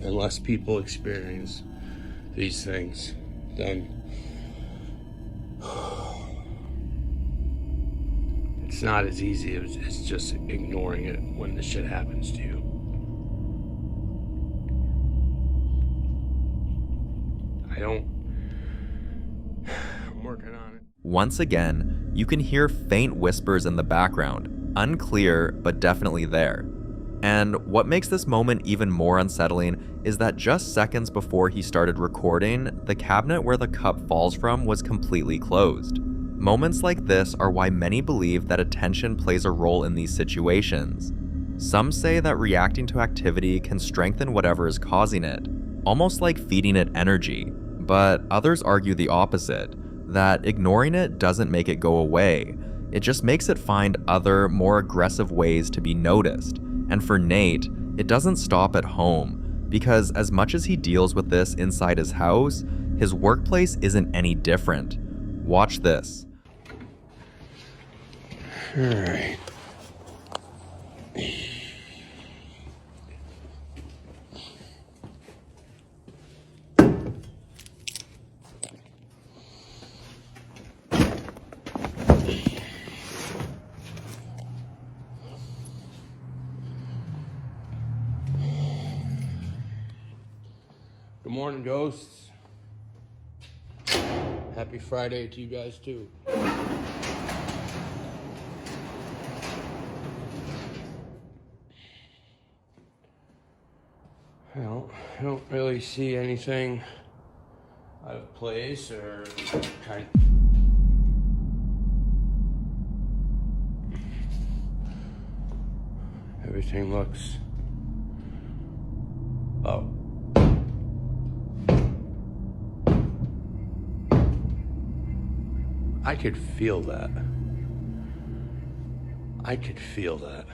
Unless people experience these things, then it's not as easy as just ignoring it when this shit happens to you. I'm working on it. Once again, you can hear faint whispers in the background, unclear but definitely there. And what makes this moment even more unsettling is that just seconds before he started recording, the cabinet where the cup falls from was completely closed. Moments like this are why many believe that attention plays a role in these situations. Some say that reacting to activity can strengthen whatever is causing it, almost like feeding it energy, but others argue the opposite, that ignoring it doesn't make it go away, it just makes it find other, more aggressive ways to be noticed. And for Nate, it doesn't stop at home, because as much as he deals with this inside his house, his workplace isn't any different. Watch this. All right. Good morning, ghosts. Happy Friday to you guys, too. Well, I don't really see anything out of place or kind of... Everything looks... Oh. I could feel that. I could feel that.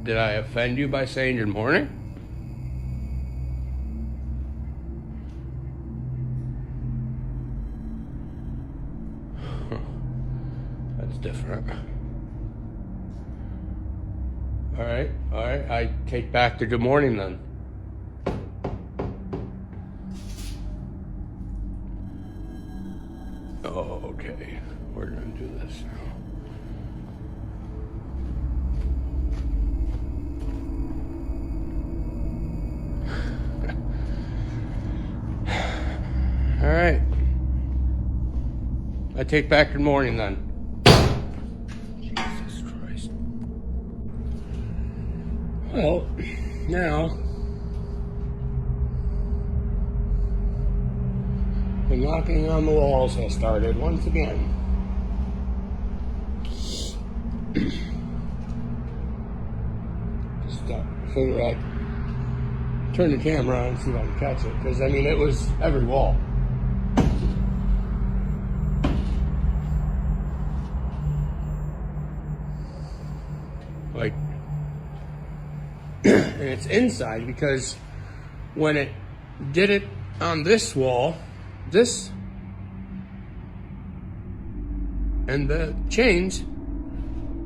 Did I offend you by saying good morning? That's different. All right. I take back the good morning then. Oh, okay. We're gonna do this now. All right. I take back good morning then. Jesus Christ. Well, now the knocking on the walls has started once again. Just figure out, turn the camera on and see if I can catch it, because I mean it was every wall. Like, and it's inside because when it did it on this wall, this and the chains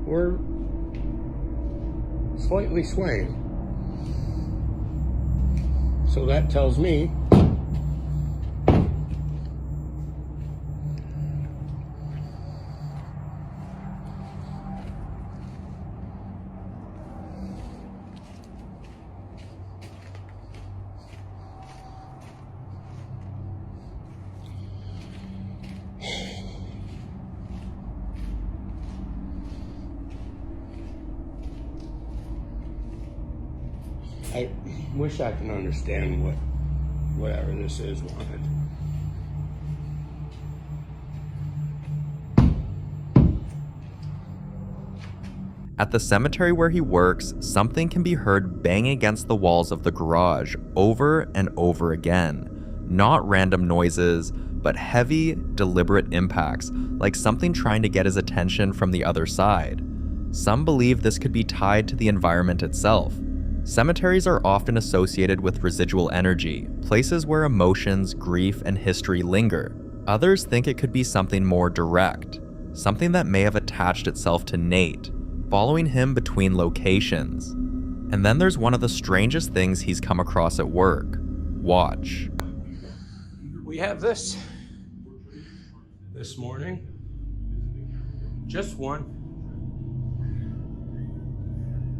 were slightly swaying. So that tells me I wish I can understand what whatever this is wanted. At the cemetery where he works, something can be heard bang against the walls of the garage over and over again. Not random noises, but heavy, deliberate impacts, like something trying to get his attention from the other side. Some believe this could be tied to the environment itself. Cemeteries are often associated with residual energy, places where emotions, grief, and history linger. Others think it could be something more direct, something that may have attached itself to Nate, following him between locations. And then there's one of the strangest things he's come across at work. Watch. We have this morning. Just one.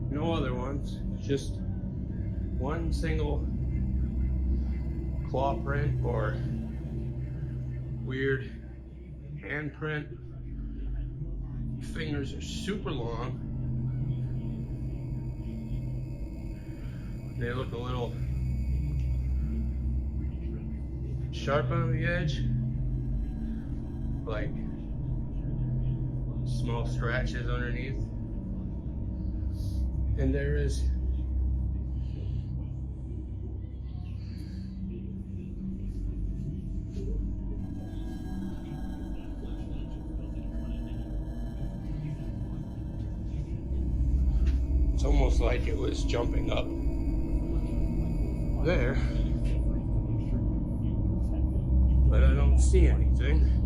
No other ones. Just one single claw print or weird handprint. Fingers are super long. They look a little sharp on the edge, like small scratches underneath. And there is it's almost like it was jumping up there, but I don't see anything.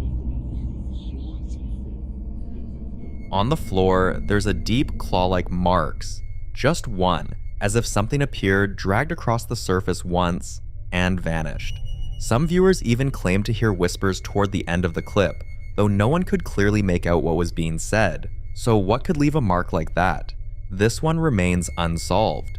On the floor, there's a deep claw-like marks, just one, as if something appeared, dragged across the surface once, and vanished. Some viewers even claimed to hear whispers toward the end of the clip, though no one could clearly make out what was being said. So what could leave a mark like that? This one remains unsolved.